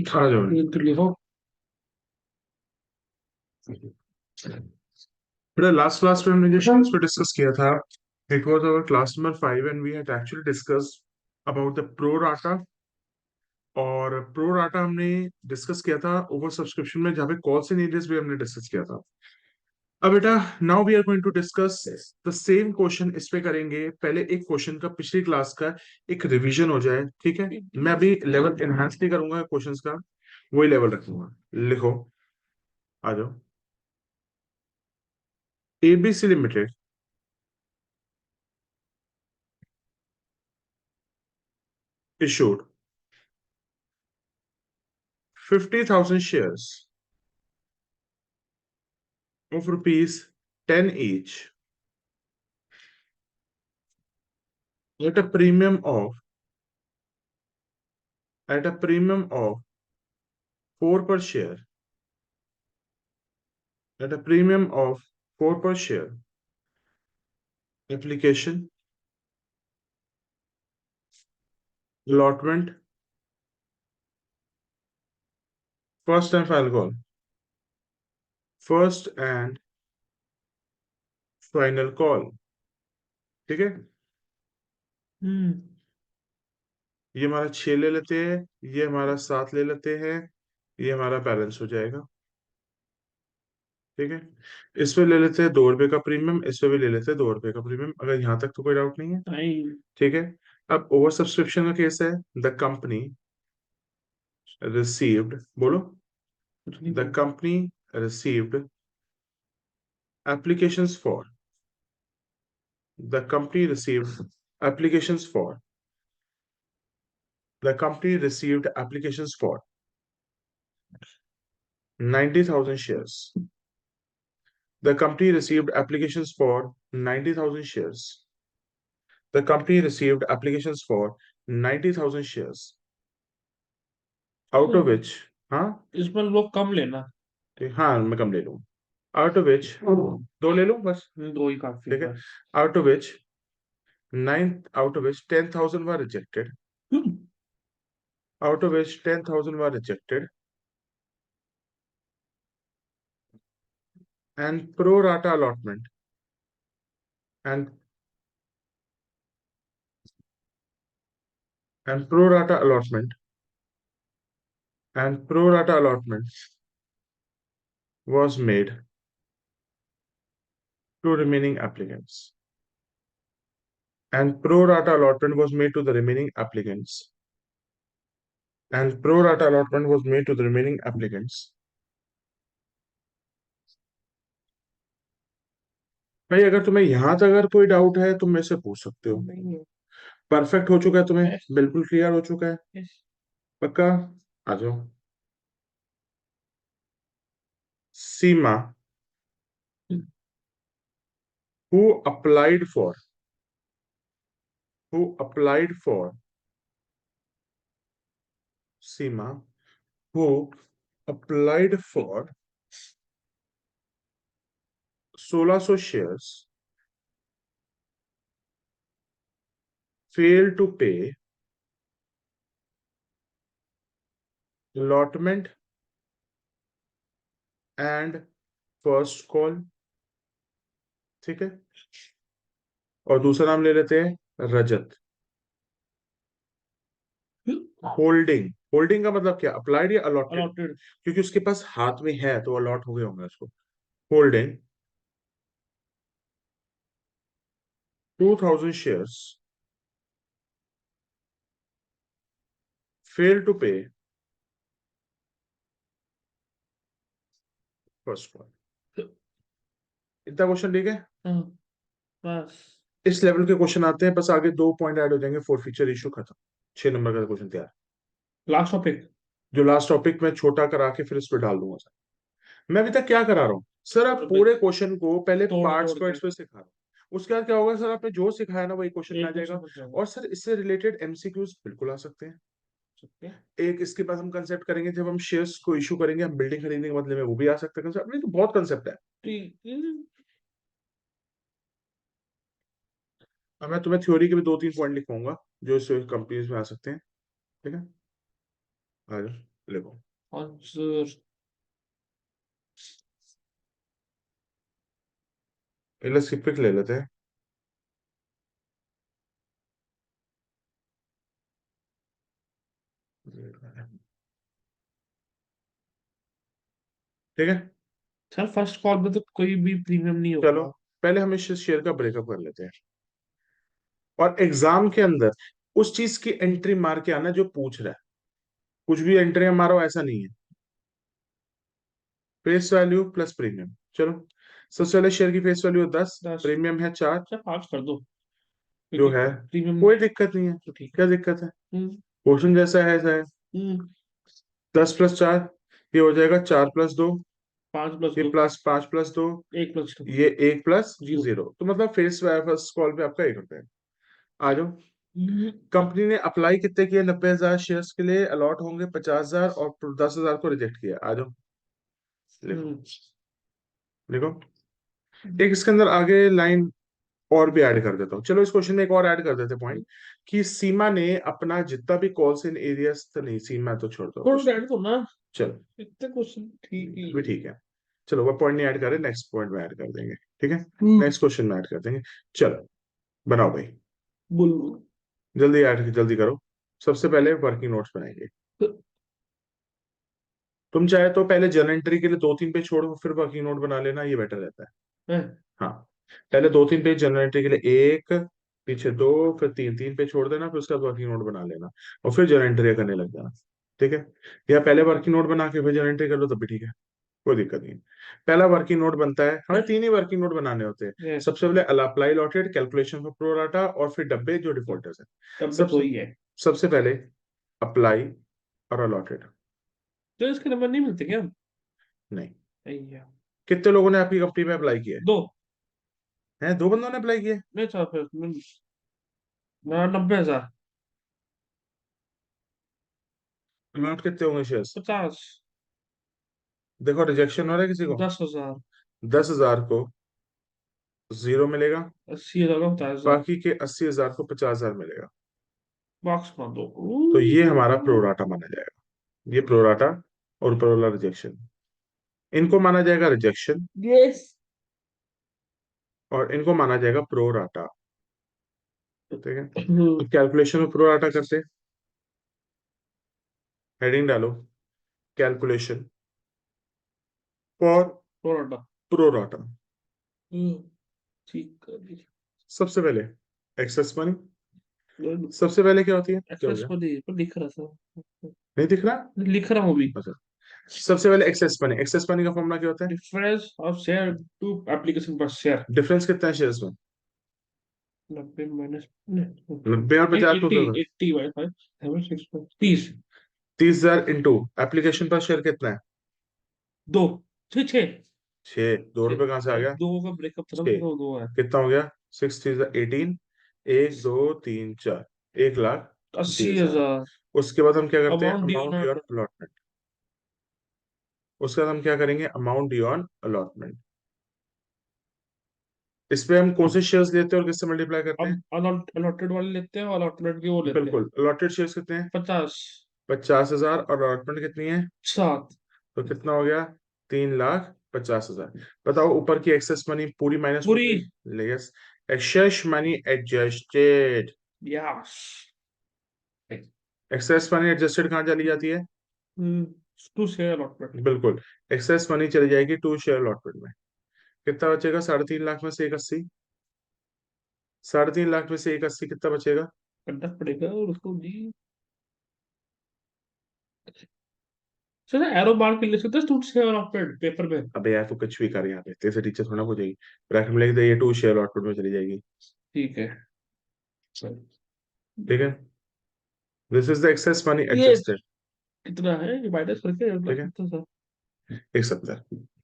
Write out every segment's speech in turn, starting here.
आ जाओ। तो लिखो। बेटा लास्ट क्लास में हमने जो शेयर्स पे डिस्कस किया था, it was our class number 5 and we had actually discussed about the pro rata. और प्रो राटा हमने डिस्कस किया था ओवर सब्सक्रिप्शन में, जहाँ पे कॉल्स एंड एरियर्स भी हमने डिस्कस किया था। अब बेटा now we are going to discuss the same question. इस पे करेंगे पहले एक क्वेश्चन का पिछली क्लास का एक रिवीजन हो जाए, ठीक है। मैं अभी लेवल एनहांस नहीं करूंगा क्वेश्चंस का, वही लेवल रखूंगा। लिखो, आ जाओ। ABC limited issued 50,000 shares of rupees 10 each at a premium of 4 per share, at a premium of 4 per share. Application, allotment, first and final call, first and final call, ठीक है। हम्म। ये हमारा 6 ले लेते हैं, ये हमारा 7 ले लेते हैं, ये हमारा बैलेंस हो जाएगा, ठीक है। इस पे ले लेते हैं 2 रुपए का प्रीमियम, इस पे भी ले लेते हैं 2 रुपए का प्रीमियम। अगर यहां तक तो कोई डाउट नहीं है, नहीं। ठीक है। अब ओवर सब्सक्रिप्शन का केस है। द कंपनी रिसीव्ड, बोलो। कुछ नहीं द बोल। Company received applications for the company received applications for the company received applications for 90,000 shares. The company received applications for 90,000 shares. The company received applications for 90,000 shares, out of which, हाँ, इसमें लोग कम लेना। ठीक, हाँ मैं कम ले लूंगा। out of which, 2 ले लूं बस, दो ही काफी है ठीक है। बस। out of which 10,000 were rejected, out of which 10,000 were rejected, and pro rata allotment and pro rata allotment was made to remaining applicants, and pro rata allotment was made to the remaining applicants, and pro rata allotment was made to the remaining applicants। भाई अगर तुम्हें यहां तक अगर कोई doubt है तुम मेरे से पूछ सकते हो। नहीं है। परफेक्ट हो चुका है तुम्हें, Yes, बिल्कुल क्लियर हो चुका है, yes। पक्का। आ जाओ। सीमा, who applied for Seema who applied for 1600 shares failed to pay allotment and first call, ठीक है। और दूसरा नाम ले लेते हैं रजत। होल्डिंग, होल्डिंग का मतलब क्या, अप्लाइड या अलॉटेड? अलॉटेड। क्योंकि उसके पास हाथ में है तो अलॉट हो गए होंगे उसको। Holding 2,000 shares failed to pay first call। इतना क्वेश्चन ठीक है। हाँ, बस। इस लेवल के क्वेश्चन आते हैं, बस आगे 2 पॉइंट ऐड हो जाएंगे, फोर फीचर इशू खत्म। 6 नंबर का क्वेश्चन तैयार। Last topic. जो लास्ट टॉपिक मैं छोटा करा के फिर इस पे डाल दूंगा सर। मैं अभी तक क्या करा रहा हूँ सर, आप पूरे क्वेश्चन को पहले तोड़ पार्ट्स तोड़ के पार्ट्स पे सिखा रहा हूँ। उसके बाद क्या होगा सर, आपने जो सिखाया ना वही क्वेश्चन में आ एक क्वेश्चन जाएगा। बच जाएगा। और सर इससे रिलेटेड एमसीक्यूज बिल्कुल आ सकते हैं। सकते हैं। एक इसके बाद हम कंसेप्ट करेंगे, जब हम शेयर्स को इशू करेंगे, हम बिल्डिंग खरीदने के बदले में, वो भी आ सकता है कंसेप्ट। नहीं तो बहुत कंसेप्ट है। ठीक। अब मैं तुम्हें थ्योरी के भी 2-3 पॉइंट लिखवाऊंगा जो इस कंपनीज में आ सकते हैं, ठीक है। आ जाओ। लिखो। आंसर पहले स्किप ले लेते हैं। ठीक है, सर फर्स्ट कॉल में तो कोई भी प्रीमियम नहीं चलो होगा। पहले हम इस शेयर का ब्रेकअप कर लेते हैं, और एग्जाम के अंदर उस चीज की एंट्री मार के आना जो पूछ रहा है। कुछ भी एंट्री मारो ऐसा नहीं है। Face value plus premium. चलो, सबसे पहले शेयर की फेस वैल्यू 10, 10। प्रीमियम है 4, अच्छा 5 कर दो जो क्योंकि है प्रीमियम कोई दिक्कत नहीं है। तो ठीक है। क्या दिक्कत है, हम्म। क्वेश्चन जैसा है ऐसा है। हम्म। 10 + 4 ये हो जाएगा 4 + 2, 5 + ये 2 प्लस 5 + 2, 1 + 2 ये 1 + जीरो। 0, तो मतलब फेस फर्स्ट कॉल पे आपका 1 रुपया है। आ जाओ। हम्म। कंपनी ने अप्लाई कितने किए, 90,000 शेयर्स के लिए अलॉट होंगे 50,000, और 10,000 को रिजेक्ट किया। आ जाओ, लिखो। लिखो। एक इसके अंदर आगे लाइन और भी ऐड कर देता हूँ। चलो इस क्वेश्चन में एक और ऐड कर देते पॉइंट, कि सीमा ने अपना जितना भी कॉल्स इन एरियाज, तो नहीं सीमा तो छोड़ दो थोड़ा कुछ नहीं। ऐड तो ना। चलो इतने क्वेश्चन ठीक ही भी है। ठीक है। चलो वो पॉइंट नहीं ऐड करें, नेक्स्ट पॉइंट में ऐड कर देंगे। ठीक है, हम्म। नेक्स्ट क्वेश्चन में ऐड कर देंगे। चलो बनाओ भाई, बोलो। जल्दी ऐड जल्दी करो। सबसे पहले वर्किंग नोट्स बनाएंगे। तुम चाहे तो पहले जर्नल एंट्री के लिए 2-3 पेज छोड़ो, फिर वर्किंग नोट बना लेना, ये बेटर रहता है। हैं? हाँ, पहले 2-3 पेज जनरल एंट्री के लिए, एक, पीछे दो, फिर 3-3 पेज छोड़ देना, फिर उसका वर्किंग नोट बना लेना, और फिर जनरल एंट्री करने लग जाना। ठीक है, या पहले वर्किंग नोट बना के फिर जनरल एंट्री कर लो तब भी ठीक है, कोई दिक्कत नहीं। पहला वर्किंग नोट बनता है, हमें 3 ही वर्किंग नोट बनाने होते हैं। यस। सबसे पहले apply allotted, calculation for pro rata, और फिर डब्बे जो डिफॉल्टर्स है। तब भी तो सबसे ही है। सबसे पहले अप्लाई और अलॉटेड। तो इसके नंबर नहीं मिलते क्या? नहीं, अय्या। कितने लोगों ने आपकी कंपनी में अप्लाई किया दो। है? 2 बंदों ने अप्लाई किया। नहीं सर फिर 90,000। अमाउंट कितने होंगे शेयर्स? 50। देखो रिजेक्शन हो रहा है किसी को? 10,000। 10,000 को 0 मिलेगा, 80,000 का 50,000। बाकी के 80,000 को 50,000 मिलेगा। बॉक्स मार दो। तो ये हमारा प्रोराटा माना जाएगा। ये प्रोराटा और ऊपर वाला रिजेक्शन, इनको माना जाएगा रिजेक्शन, यस। और इनको माना जाएगा प्रोराटा। ठीक है, तो कैलकुलेशन में प्रोराटा करते हैं। हेडिंग डालो, कैलकुलेशन फॉर टोरंटो। प्रोराटा। ठीक कर दी। सबसे पहले एक्सेस मनी। सबसे पहले क्या होती है, क्या हो एक्सेस गया? पर लिख रहा था। नहीं दिख रहा? लिख रहा हूँ अभी। अच्छा, सबसे पहले एक्सेस मनी। एक्सेस मनी का फॉर्मूला क्या होता है? Difference of share to application per share. Difference कितना है शेयर्स में? 90 माइनस 90 और 50 को 80। क्या होगा? 80 by 5 30। 30,000 into application per share कितना है? दो। छः छः। 6। 2 रुपये कहाँ से आ छः गया? दो का ब्रेकअप था ना, 6, तो दो है। कितना हो गया? 6 3 18, 1 2 3 4, 1,30,000। 80,000। उसके बाद हम क्या करते हैं, amount due amount not. Your allotment. उसके बाद हम क्या करेंगे, अमाउंट योर अलॉटमेंट। इस पे हम कौन से शेयर्स लेते हैं और किससे मल्टीप्लाई करते अब हैं? अलॉटेड वाले लेते हैं और अलॉटमेंट के वो लेते हैं। बिल्कुल, अलॉटेड शेयर्स कितने हैं? 50। 50,000, और अलॉटमेंट कितनी है? 7। तो कितना हो गया? 3,50,000। बताओ, ऊपर की एक्सेस मनी पूरी माइनस हो पूरी। गई। Yes, excess money adjusted. Yes. Excess money adjusted कहाँ चली जाती है? To share allotment. बिल्कुल, एक्सेस मनी चली जाएगी टू शेयर अलॉटमेंट में। कितना बचेगा? 3.5 लाख में से 180। 3.5 लाख में से 180 कितना बचेगा? करना पड़ेगा और उसको जी। सर एरो मार के ले सकते हैं टू शेयर अलॉटमेंट पेपर में। अबे यार, तू कुछ भी कर यहाँ पे, तेरे से टीचर थोड़ा हो जाएगी। ब्रैकेट में लिख दे, ये टू शेयर अलॉटमेंट में चली जाएगी। ठीक है। ठीक है, this is the excess money ये एडजस्टेड। कितना है माइनस करके ठीक है, कितना था? 170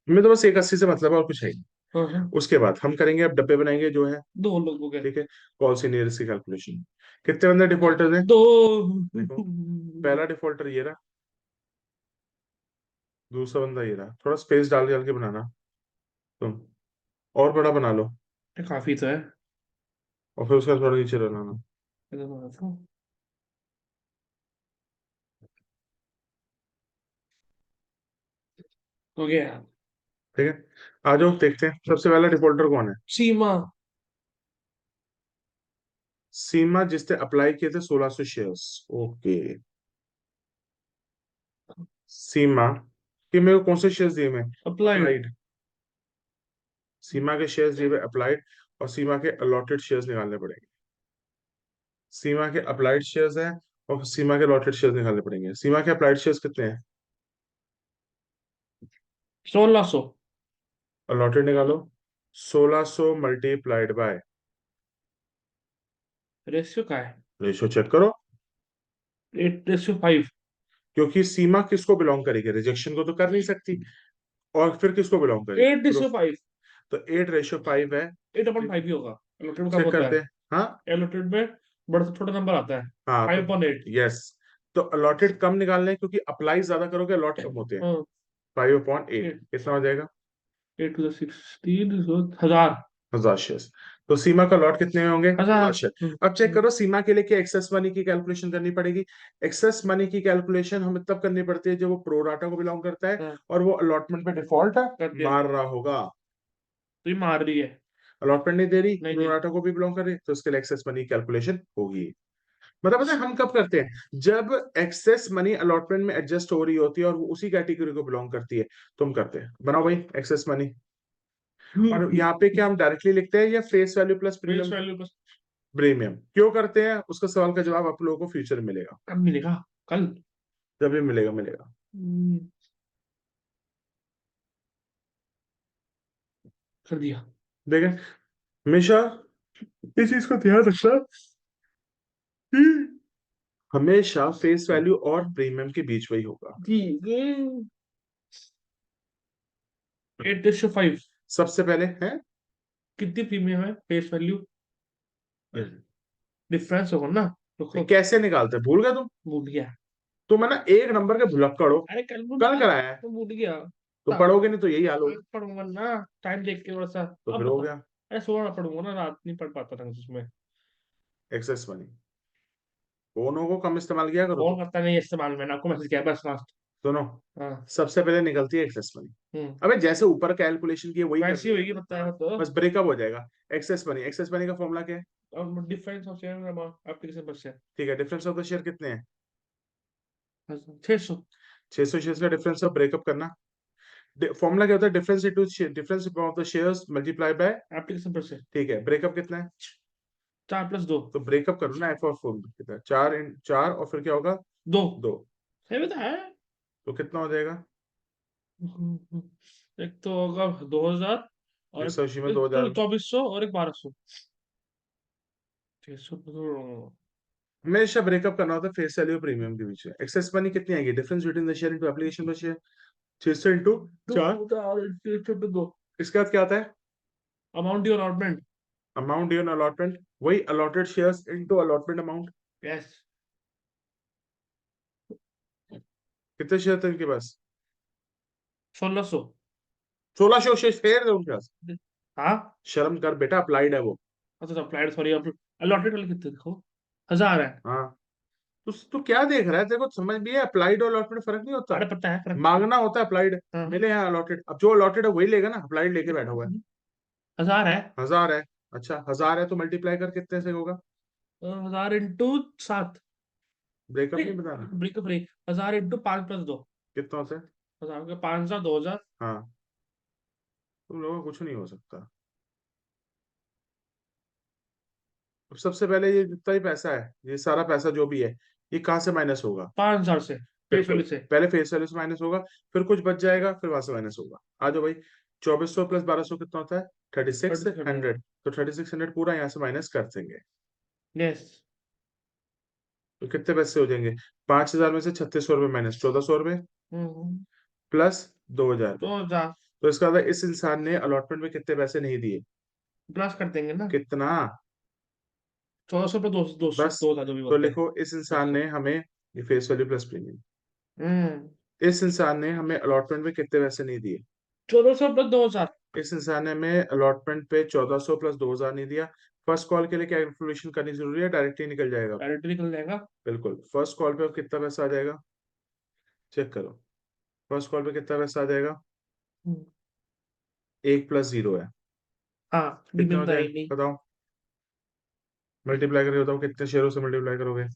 में तो बस 180 से मतलब है, और कुछ है ही नहीं। हाँ हाँ। उसके बाद हम करेंगे, अब डब्बे बनाएंगे जो है। दो लोगों के। ठीक है, कॉल सीनियर्स की कैलकुलेशन। कितने बंदे डिफॉल्टर्स हैं? दो। देखो, पहला डिफॉल्टर ये रहा, दूसरा बंदा ये रहा। थोड़ा स्पेस डाल डाल के बनाना तुम, और बड़ा बना लो, काफी तो है। और फिर उसका थोड़ा नीचे बनाना। इधर बना था। हो गया। ठीक है, आ जाओ देखते हैं सबसे पहला डिफॉल्टर कौन है। सीमा। सीमा, जिसने अप्लाई किए थे 1600 शेयर्स। ओके, सीमा कि मेरे को कौन से शेयर्स दिए मैं। अप्लाइड। अप्लाइड। सीमा के शेयर्स दिए हुए अप्लाइड, और सीमा के अलॉटेड शेयर्स निकालने पड़ेंगे। सीमा के अप्लाइड शेयर्स हैं और सीमा के अलॉटेड शेयर्स निकालने पड़ेंगे। सीमा के अप्लाइड शेयर्स कितने हैं। 1600। अलॉटेड निकालो। 1600 मल्टीप्लाइड बाय, रेशियो का है रेशियो चेक करो। 8:5। क्योंकि सीमा किसको बिलोंग करेगी, रिजेक्शन को तो कर नहीं सकती, और फिर किसको बिलोंग करेगी एट रेशियो प्रूफ। फाइव तो 8:5 है। 8/5 ही होगा। एलोटेड कब चेक होता करते है? हैं। हाँ एलोटेड में बड़ा छोटा नंबर आता है। हाँ, तो 5/8। यस, तो अलॉटेड कम निकालने हैं, क्योंकि अप्लाई ज्यादा करोगे अलॉट कम होते हैं। हाँ। 5/8 8 कितना हो जाएगा। 8 to the 16 1000। 1000 शेयर्स। तो सीमा का लॉट कितने में होंगे, 1000 1000। शेयर। अब चेक करो सीमा के लिए क्या एक्सेस मनी की कैलकुलेशन करनी पड़ेगी। एक्सेस मनी की कैलकुलेशन हमें तब करनी पड़ती है जब वो प्रो राटा को बिलोंग करता है हाँ, और वो अलॉटमेंट पे डिफॉल्ट कर दिया। मार रहा होगा। तो ये मार रही है। अलॉटमेंट नहीं दे रही, नहीं प्रो नहीं। राटा को भी बिलोंग कर रही, तो उसके लिए एक्सेस मनी कैलकुलेशन होगी। मतलब पता है हम कब करते हैं, जब एक्सेस मनी अलॉटमेंट में एडजस्ट हो रही होती है और वो उसी कैटेगरी को बिलोंग करती है, तो हम करते हैं। बनाओ भाई एक्सेस मनी। और यहाँ पे क्या हम डायरेक्टली लिखते हैं या face value plus face premium. Value बस। प्रीमियम क्यों करते हैं, उसका सवाल का जवाब आप लोगों को फ्यूचर में मिलेगा। कब मिलेगा? कल। जब भी मिलेगा मिलेगा। हम्म, कर दिया। देखें, हमेशा इस चीज को ध्यान रखना कि हमेशा फेस वैल्यू और प्रीमियम के बीच में ही होगा। जी। 8:5। सबसे पहले है, कितनी प्रीमियम है फेस वैल्यू? डिफरेंस होगा ना। रुको। कैसे निकालते हैं, भूल गए तुम। भूल गया। तुम है ना एक नंबर के भुलक्कड़ हो। अरे कल कल कराया है, तो भूल गया। तो ता- पढ़ोगे नहीं तो यही हाल होगा। पढ़ूंगा ना। टाइम देख के थोड़ा सा। तो अब फिर हो बता। गया अरे सोना पढ़ूंगा ना, रात नहीं पढ़ पाता था उसमें। Excess money. फोनों को कम इस्तेमाल किया करो कौन तुम। करता नहीं इस्तेमाल, मैंने आपको मैसेज किया बस लास्ट। सुनो, हाँ। सबसे पहले निकलती है एक्सेस मनी। हम्म। अबे जैसे ऊपर कैलकुलेशन की है वही वैसी करनी है। होगी, बताया तो। बस ब्रेकअप हो जाएगा। एक्सेस मनी, एक्सेस मनी का फॉर्मूला क्या है। और डिफरेंस ऑफ शेयर एप्लीकेशन पर से। ठीक है, डिफरेंस ऑफ द शेयर कितने हैं। 600। 600 शेयर्स का डिफरेंस ऑफ ब्रेकअप करना। फॉर्मूला क्या होता है, difference into difference of the shares multiply by. Application पर से। ठीक है, ब्रेकअप कितना है। 4+2। तो ब्रेकअप करो ना, एफ और फोर कितना है, 4 इन 4 और फिर क्या होगा, 2। 2। सही बताया। तो कितना हो जाएगा। एक तो होगा 2000। और 180 में एक तो 2000। 2400 और एक 1200। 600 हमेशा ब्रेकअप करना होता है फेस वैल्यू प्रीमियम के बीच में। एक्सेस मनी कितनी आएगी, difference between the share into application per share. 600 into 4। 2। इसके बाद क्या आता है, amount due allotment. Amount due allotment, वही allotted shares into allotment amount. Yes. कितने शेयर थे इनके पास। 1600। 1600 शेयर थे उनके पास। हाँ। शर्म कर बेटा, अप्लाइड है वो। अच्छा अप्लाइड, सॉरी। अलॉटेड वाले कितने देखो। 1000 है। हाँ, तो क्या देख रहा है, तेरे को समझ भी है अप्लाइड और अलॉटेड फर्क नहीं होता। अरे पता है फर्क। मांगना होता है अप्लाइड, हाँ। मिले हैं अलॉटेड। अब जो अलॉटेड है वही लेगा ना, अप्लाइड लेके बैठा हुआ है। 1000 है। 1000 है। अच्छा 1000 है तो मल्टीप्लाई कर कितने से होगा। 1000 × 7। ब्रेकअप नहीं, नहीं बताना। Breakup break 1000 × 5+2। कितना होता है। 1000 के 5 2000। हाँ, तुम लोगों को कुछ नहीं हो सकता। अब सबसे पहले ये जितना ही पैसा है, ये सारा पैसा जो भी है, ये कहाँ से माइनस होगा। 5000 से। फेस बिल्कुल, वैल्यू से। पहले फेस वैल्यू से माइनस होगा, फिर कुछ बच जाएगा, फिर वहां से माइनस होगा। आ जाओ भाई, 2400 प्लस 1200 कितना होता है, 3600। 3600। तो 3600 पूरा यहाँ से माइनस कर देंगे। यस। तो कितने पैसे हो जाएंगे, 5000 में से 3600 रुपये माइनस 1400 रुपये हम्म। प्लस 2000। 2000 तो इसका मतलब इस इंसान ने अलॉटमेंट में कितने पैसे नहीं दिए। प्लस कर देंगे ना। कितना, 1400 पे 200 200 बस। 2000 जो भी तो बोलते हैं। लिखो इस इंसान 200। ने हमें, ये फेस वैल्यू प्लस प्रीमियम, हम्म। इस इंसान ने हमें अलॉटमेंट में कितने पैसे नहीं दिए। 1400 + 2000। इस इंसान ने हमें अलॉटमेंट पे 1400 प्लस 2000 नहीं दिया। फर्स्ट कॉल के लिए क्या कैलकुलेशन करनी जरूरी है, डायरेक्ट ही निकल जाएगा। डायरेक्ट निकल जाएगा। बिल्कुल, फर्स्ट कॉल पे अब कितना पैसा आ जाएगा, चेक करो। फर्स्ट कॉल पे कितना पैसा आ जाएगा, 1 + 0 है, हाँ कितने डिविजन हो तो है जाए ही नहीं। बताओ, मल्टीप्लाई करके बताओ कितने शेयरों से मल्टीप्लाई करोगे।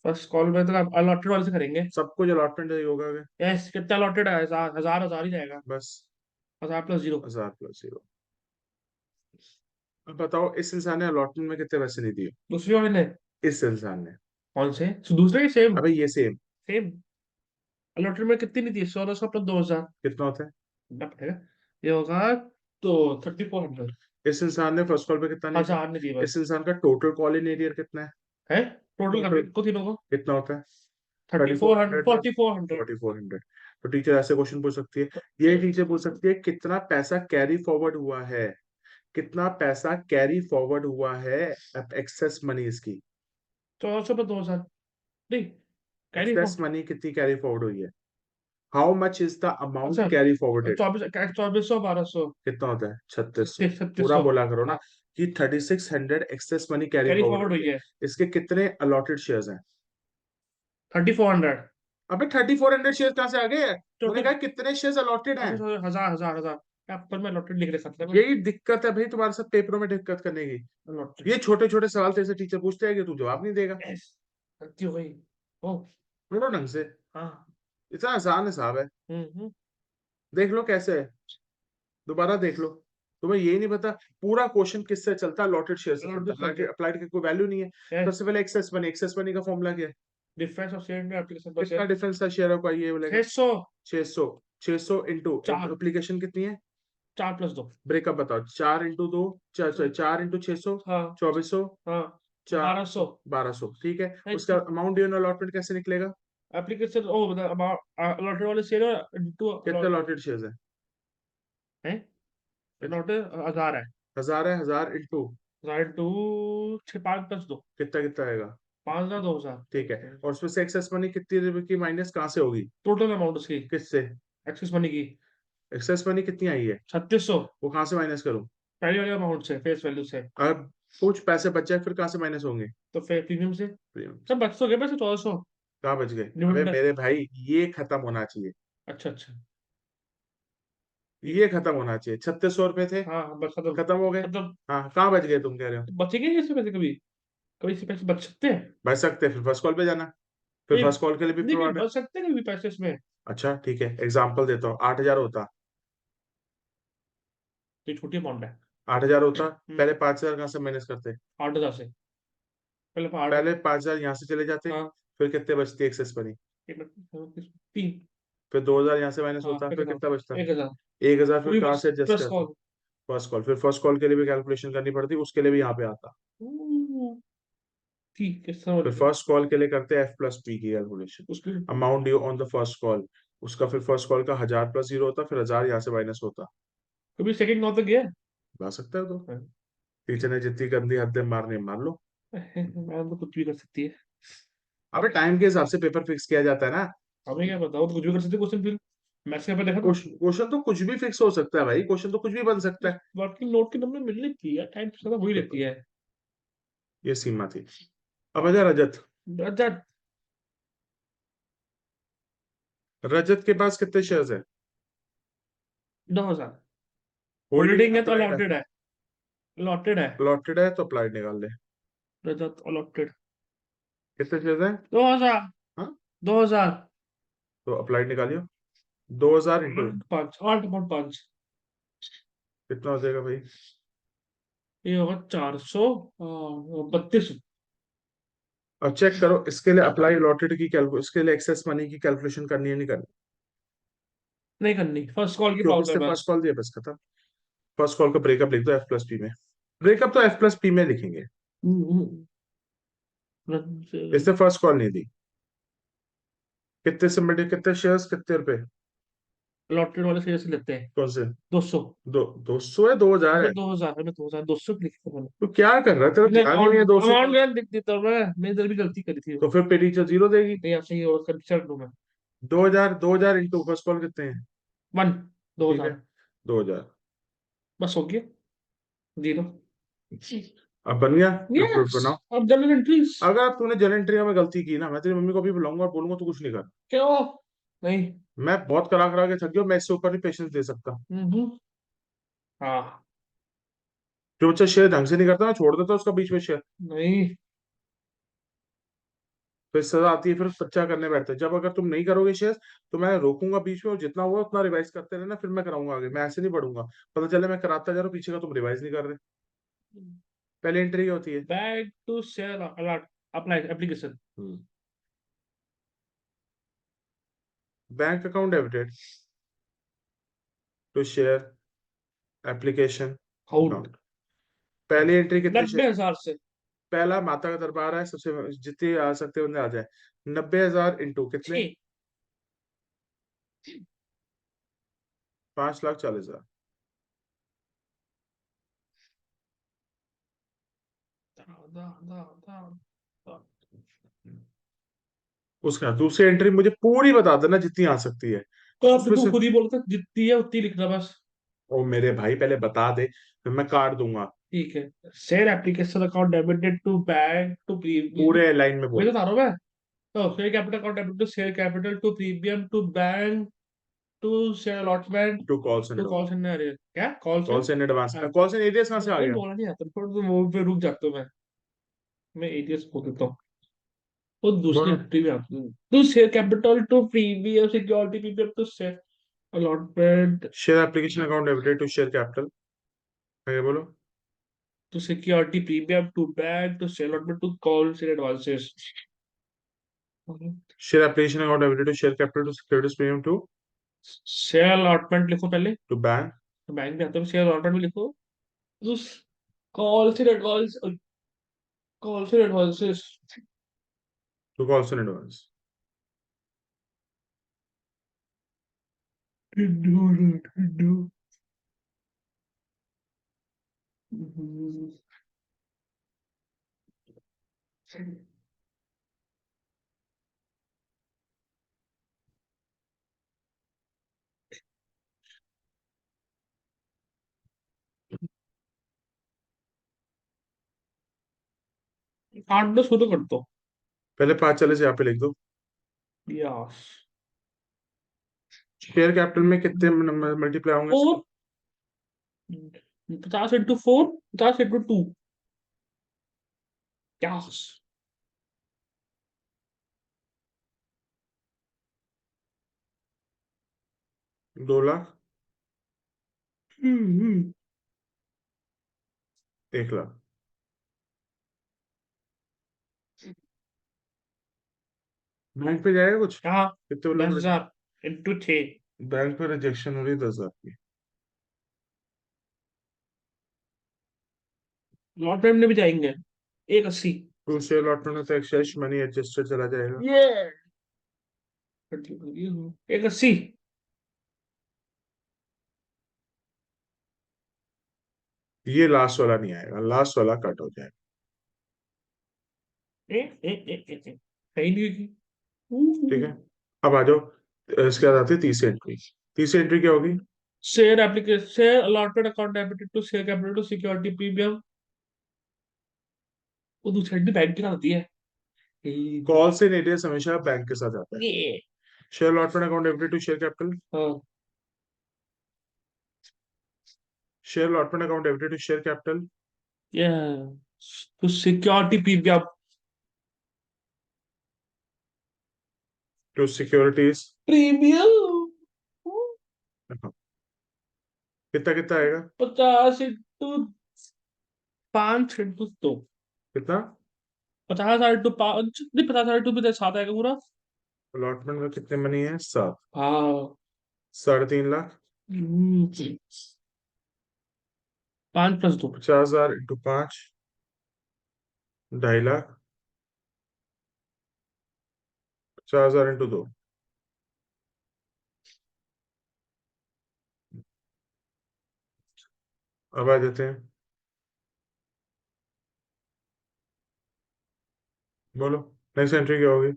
फर्स्ट कॉल में तो अलॉटेड वाले से करेंगे। सब कुछ अलॉटमेंट ही होगा क्या? यस, कितना अलॉटेड है? हजार हजार हजार ही जाएगा। बस 1000 + 0। 1000 + 0। अब बताओ इस इंसान ने अलॉटमेंट में कितने पैसे नहीं दिए, दूसरी वाले ने? इस इंसान ने। कौन से? So, दूसरे की सेम? अबे ये सेम सेम। अलॉटेड में कितनी नहीं थी? 1600 + 2000। कितना होता है? कितना पड़ेगा? ये होगा तो 3400। इस इंसान ने फर्स्ट कॉल पे कितना नहीं दिया। हजार नहीं दी इस बस। इंसान का टोटल कॉल इन एरियर कितना है? है टोटल टोटल करके को तीनों को। कितना होता है? Thirty thirty four four hundred hundred plus 4400। 4400। तो टीचर ऐसे क्वेश्चन पूछ सकती है, ये टीचर पूछ सकती है कितना पैसा कैरी फॉरवर्ड हुआ है, कितना पैसा कैरी फॉरवर्ड हुआ है, एक्सेस मनी इसकी, 1400 + 2000। नहीं, कैरी एक्सेस फॉर। मनी कितनी कैरी फॉरवर्ड हुई है, how much is the amount अच्छा, कैरी फॉरवर्डेड। 2400 1200। कितना होता है? 3600। छत्तीस छत्तीस पूरा सौ बोला करो ना हाँ। कि 3600 excess money carry carry forward forward हुई हुई है। है इसके कितने अलॉटेड शेयर्स हैं? 3400। अबे 3400 शेयर्स कहाँ से आ गए? मैंने टोटल कहा कितने शेयर्स अलॉटेड हैं। हजार हजार हजार। पर मैं लॉटरी लिख रखा था मैं। यही दिक्कत है भाई तुम्हारे साथ पेपरों में दिक्कत करने की। लॉटरी। ये छोटे छोटे सवाल तेरे से टीचर पूछते हैं कि तू जवाब नहीं देगा। यस, गलती हो गई। ओ। बोलो ढंग से, हाँ। इतना आसान हिसाब है। हम्म। देख लो कैसे है, दोबारा देख लो। तुम्हें ये नहीं पता पूरा क्वेश्चन किससे चलता है? लॉटेड शेयर से चलता लॉटरी है, करके। अप्लाइड की कोई वैल्यू नहीं है। यस। सबसे पहले एक्सेस मनी, एक्सेस मनी का फॉर्मूला क्या है? डिफरेंस ऑफ शेयर में एप्लीकेशन पर कितना शेयर। डिफरेंस था शेयरों का, ये बोलेगा। 600। 600। 600 इंटू चार। एप्लीकेशन कितनी है? 4 + 2। ब्रेकअप बताओ, 4 इंटू 2, 4 4 इंटू 600, हाँ 2400, हाँ। चार 1200। 1200, ठीक है। उसका अमाउंट ड्यू अलॉटमेंट कैसे निकलेगा? एप्लीकेशन ओ लॉटरी वाले शेयर इंटू। कितने अलॉटेड शेयर्स है? है नोट 1000 है। 1000 है, 1000 इंटू 1000 इंटू 5 + 2। कितना कितना आएगा? 5000 ठीक है। 2000। और उसमें से एक्सेस मनी कितनी रुपए की माइनस कहाँ से होगी? टोटल अमाउंट उसकी। किससे? एक्सिस मनी की। एक्सेस मनी कितनी आई है? 3600। वो कहाँ से माइनस करूं? पहले वाले अमाउंट से, फेस वैल्यू से। अब कुछ पैसे बच जाए फिर कहाँ से माइनस होंगे? तो फिर प्रीमियम से। प्रीमियम से। सब बच तो गए पैसे 1400। कहाँ बच गए? अबे डिविडेंड। मेरे भाई ये खत्म होना चाहिए, अच्छा अच्छा। ये खत्म होना चाहिए। 3600 रुपए थे, हाँ हाँ, बस खत्म। खत्म हो गए। खत्म। हाँ कहाँ बच गए तुम कह रहे हो? तो बचेंगे कैसे पैसे कभी? कभी से पैसे बच सकते हैं? बच सकते हैं, फिर फर्स्ट कॉल पे जाना, फिर नहीं फर्स्ट कॉल के लिए भी नहीं नहीं, प्रोवाइड है। बच सकते हैं कभी पैसे इसमें। अच्छा ठीक है, एग्जाम्पल देता हूँ, 8000 होता। तो छोटी अमाउंट है। 8000 होता, हम्म। पहले 5000 कहाँ से माइनस करते? 8000 से। पहले 8। पहले 5000 यहाँ से चले जाते, हाँ। फिर कितने बचती एक्सेस बनी? एक मिनट, 3। फिर 2000 यहाँ से माइनस हाँ होता, एक फिर हजार। कितना बचता? 1000। 1000 फिर पूरी कहाँ बस से एडजस्ट प्लस करता? कॉल। फर्स्ट कॉल, फिर फर्स्ट कॉल के लिए भी कैलकुलेशन करनी पड़ती, उसके लिए भी यहाँ पे आता। ठीक है, समझ फिर गया। फर्स्ट कॉल के लिए करते हैं F + P की कैलकुलेशन, उसमें amount due on the first call. उसका फिर फर्स्ट कॉल का 1000 + 0 होता, फिर 1000 यहाँ से माइनस होता। कभी सेकंड नौ तक गया है? ला सकता है तो, हाँ। टीचर ने जितनी गंदी हदें मारनी है, मार लो। मैम तो कुछ भी कर सकती है। अबे टाइम के हिसाब से पेपर फिक्स किया जाता है ना। हमें क्या पता, वो तो कुछ भी कर सकती है क्वेश्चन फिर। मैथ्स का पेपर देखा था। क्वेश्चन तो कुछ भी फिक्स हो सकता है भाई, क्वेश्चन तो कुछ भी बन सकता है। वर्किंग नोट के नंबर मिलने की है, टाइम ज्यादा वही रहती है। ये सीमा थी। अब आजा रजत। अच्छा। रजत के पास कितने शेयर्स है? 2000। होल्डिंग होल्डिंग है तो अप्लाइड है? अलॉटेड है। अलॉटेड है। प्लॉटेड है तो अप्लाइड निकाल ले। रजत अलॉटेड। कितने शेयर्स है? 2000। हाँ 2000। तो अप्लाइड निकालियो, 2000 इंटू 5 8.5। कितना हो जाएगा भाई? ये होगा 432। अब चेक करो इसके लिए अप्लाई अलॉटेड की कैलकुलेशन, इसके लिए एक्सेस मनी की कैलकुलेशन करनी है नहीं करनी? नहीं करनी, फर्स्ट कॉल की क्योंकि इसने प्रॉब्लम है फर्स्ट बस। कॉल दिया, बस खत्म। फर्स्ट कॉल का ब्रेकअप लिख दो F + P में, ब्रेकअप तो F + P में लिखेंगे। हम्म। इसने फर्स्ट कॉल नहीं दी, कितने सबमिट, कितने शेयर्स, कितने रुपए? लॉटरी वाले से लेते हैं। कौन से? 200। 200 है, 2000 अच्छा है? 2000 में 2200 लिखा था मैंने। तो क्या कर रहा है, तेरा मैंने ध्यान ही नहीं है, 200 अमाउंट कौन? गलत लिख देता हूँ मैंने इधर भी गलती करी थी। तो फिर पे टीचर 0 देगी। नहीं, आप सही और कर दूं मैं। 2000 इंटू फर्स्ट कॉल कितने हैं? 1। ठीक है, 2000। 2000। बस हो गया। 0। अब बन गया, अपलोड यस। बनाओ। अब जनरल एंट्रीज। अगर तूने जनरल एंट्री में गलती की ना, मैं तेरी मम्मी को भी बुलाऊंगा और बोलूंगा तू कुछ नहीं कर। क्यों? नहीं। मैं बहुत करा करा के थक गया हूं, मैं इससे ऊपर नहीं पेशेंस दे सकता। हाँ। जो बच्चा शेयर ढंग से नहीं करता, मैं छोड़ देता हूं उसका बीच में शेयर। नहीं। फिर सजा आती है, फिर बच्चा करने बैठता है। जब अगर तुम नहीं करोगे शेयर, तो मैं रोकूंगा बीच में, और जितना हुआ उतना रिवाइज करते रहना, फिर मैं कराऊंगा आगे। मैं ऐसे नहीं पढ़ूंगा, पता चले मैं कराता जा रहा हूँ, पीछे का तुम रिवाइज नहीं कर रहे। पहले एंट्री क्या होती है? Back to share allot apply application. Bank account debited to share application out. Account. पहली एंट्री कितने शेयर? 90,000 से। पहला माता का दरबार है, सबसे जितने आ सकते बंदे आ जाए। 90,000 इंटू कितने? 6। 5,40,000। उसका दूसरी एंट्री मुझे पूरी बता देना, जितनी आ सकती है तो अब उसमें तू से। खुद ही बोलता जितनी है उतनी लिखना बस। ओ मेरे भाई, पहले बता दे, फिर मैं काट दूंगा। ठीक है। Share application account debited to bank to premium. पूरे लाइन में वही बोल। तो बता रहा हूँ मैं। तो share capital account debited to share capital to premium to bank to share allotment to calls in to calls advance. In अरे क्या calls in. Calls in advance, calls in arrears कहाँ से आ नहीं गया? बोला नहीं आता थोड़ा तो वो पे रुक जाता हूँ मैं एटीएस बोल देता हूँ। वो दूसरी बोलो। एंट्री में आती है to share capital to premium security premium to share allotment share application account debited to share capital. आगे बोलो। To security premium to bank to share allotment to calls in advances. Share application account debited to share capital to securities premium to share allotment लिखो पहले। To bank तो bank में आता है share allotment भी लिखो। उस calls in advance calls in advances. To calls in advance. काटना शुरू कर दो। पहले 5,40 यहाँ पे लिख दो। यस। शेयर कैपिटल में कितने मल्टीप्लाई होंगे इसके? 50 into 4 50 into 2। Yes. 2 lakh. 1 lakh. Bank पे जाएगा कुछ? यहाँ कितने दस लोग? हजार इंटू 6। बैंक पे रिजेक्शन हो रही है 10,000 की। लॉट टाइम में भी जाएंगे 180। टू शेयर अलॉटमेंट में तो एक्सचेंज मनी एडजस्टेड चला जाएगा। ये 180। ये लास्ट वाला नहीं आएगा, लास्ट वाला कट हो जाएगा। सही नहीं ठीक है। हुई। अब आ जाओ, इसके बाद आती है तीसरी एंट्री। तीसरी एंट्री क्या होगी? Share application share allotment account debited to share capital to security premium. वो दूसरी बैंक की ना होती है। कॉल से एरियस हमेशा बैंक के साथ आता है। ये। Share allotment account debited to share capital. हाँ। Share allotment account debited to share capital ये तो security premium. To securities. Premium कितना कितना आएगा? 50 इंटू 5 इंटू 2। कितना? 50 इंटू 5 नहीं 50 इंटू भी 7 आएगा पूरा। अलॉटमेंट में कितने मनी है? 7। हाँ। 3.5 लाख। 5 + 2। 50,000 इंटू 5, 2.5 लाख। 50,000 इंटू 2। अब आ जाते हैं, बोलो। नेक्स्ट एंट्री क्या होगी?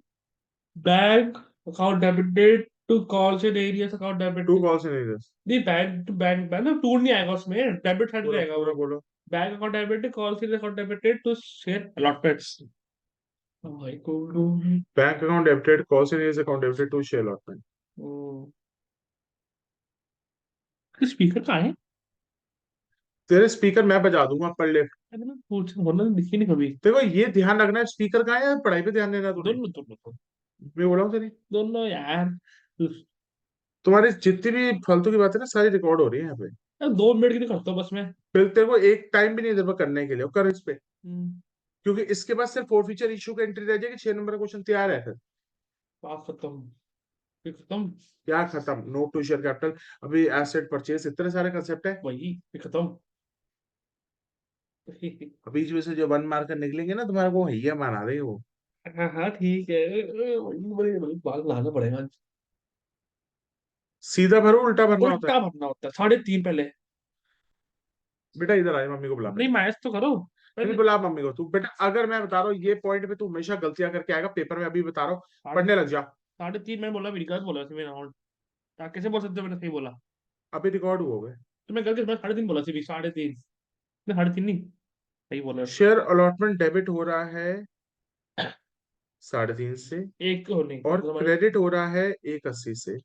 Bank account debited to calls in arrears account to debited. Calls in arrears. नहीं बैंक टू बैंक बैंक ना टूर नहीं आएगा उसमें डेबिट साइड पूरा रहेगा पूरा वो। बोलो। Bank account debited calls in account debited to share allotments. भाई को। Bank account debited, calls in arrears account debited to share allotment. Speaker कहाँ है? तेरे स्पीकर मैं बजा दूंगा, पढ़ ले। अरे मैं पूछ वरना दिखी नहीं कभी। देखो ये ध्यान रखना है, स्पीकर कहाँ है यार, पढ़ाई पे ध्यान देना तूने। दोनों दोनों दोनों। मैं बोला हूँ तेरी। दोनों यार। तुम्हारी जितनी भी फालतू की बातें ना सारी रिकॉर्ड हो रही है यहाँ पे। यार 2 मिनट की तो करता हूँ बस मैं। फिर तेरे को एक टाइम भी नहीं दे पाया करने के लिए, कर इस पे। हम्म, क्योंकि इसके बाद सिर्फ फोर फीचर इशू का एंट्री रह जाएगी, 6 नंबर का क्वेश्चन तैयार है फिर। बात खत्म। फिर खत्म। क्या खत्म? नोट टू शेयर कैपिटल, अभी एसेट परचेज, इतने सारे कंसेप्ट है। वही फिर खत्म। अभी इसमें से जो वन मार्कर निकलेंगे ना तुम्हारे को भैया बना देंगे वो। हाँ हाँ ठीक है। वही बड़े बड़े बाल लाना पड़ेगा आज। सीधा भरो, उल्टा भरना होता है। उल्टा भरना होता है 3.5 पहले। बेटा इधर आए, मम्मी को बुला नहीं पहले। मैच तो करो नहीं पहले। बुला मम्मी को तू बेटा, अगर मैं बता रहा हूँ ये पॉइंट पे तू हमेशा गलतियां करके आएगा पेपर में, अभी बता रहा हूँ। साढ़े पढ़ने लग जा। 3.5 मैं बोला, मेरी गलत बोला वैसे मेरा राउंड। आप कैसे बोल सकते हो मैंने सही बोला? अभी रिकॉर्ड हो गए। तो मैं गलती से 3.5 बोला सिर्फ 3.5। मैं 3.5 नहीं सही बोला। शेयर अलॉटमेंट डेबिट हो रहा है 3.5 से, एक हो नहीं और 15 क्रेडिट हो रहा है 1.80 से।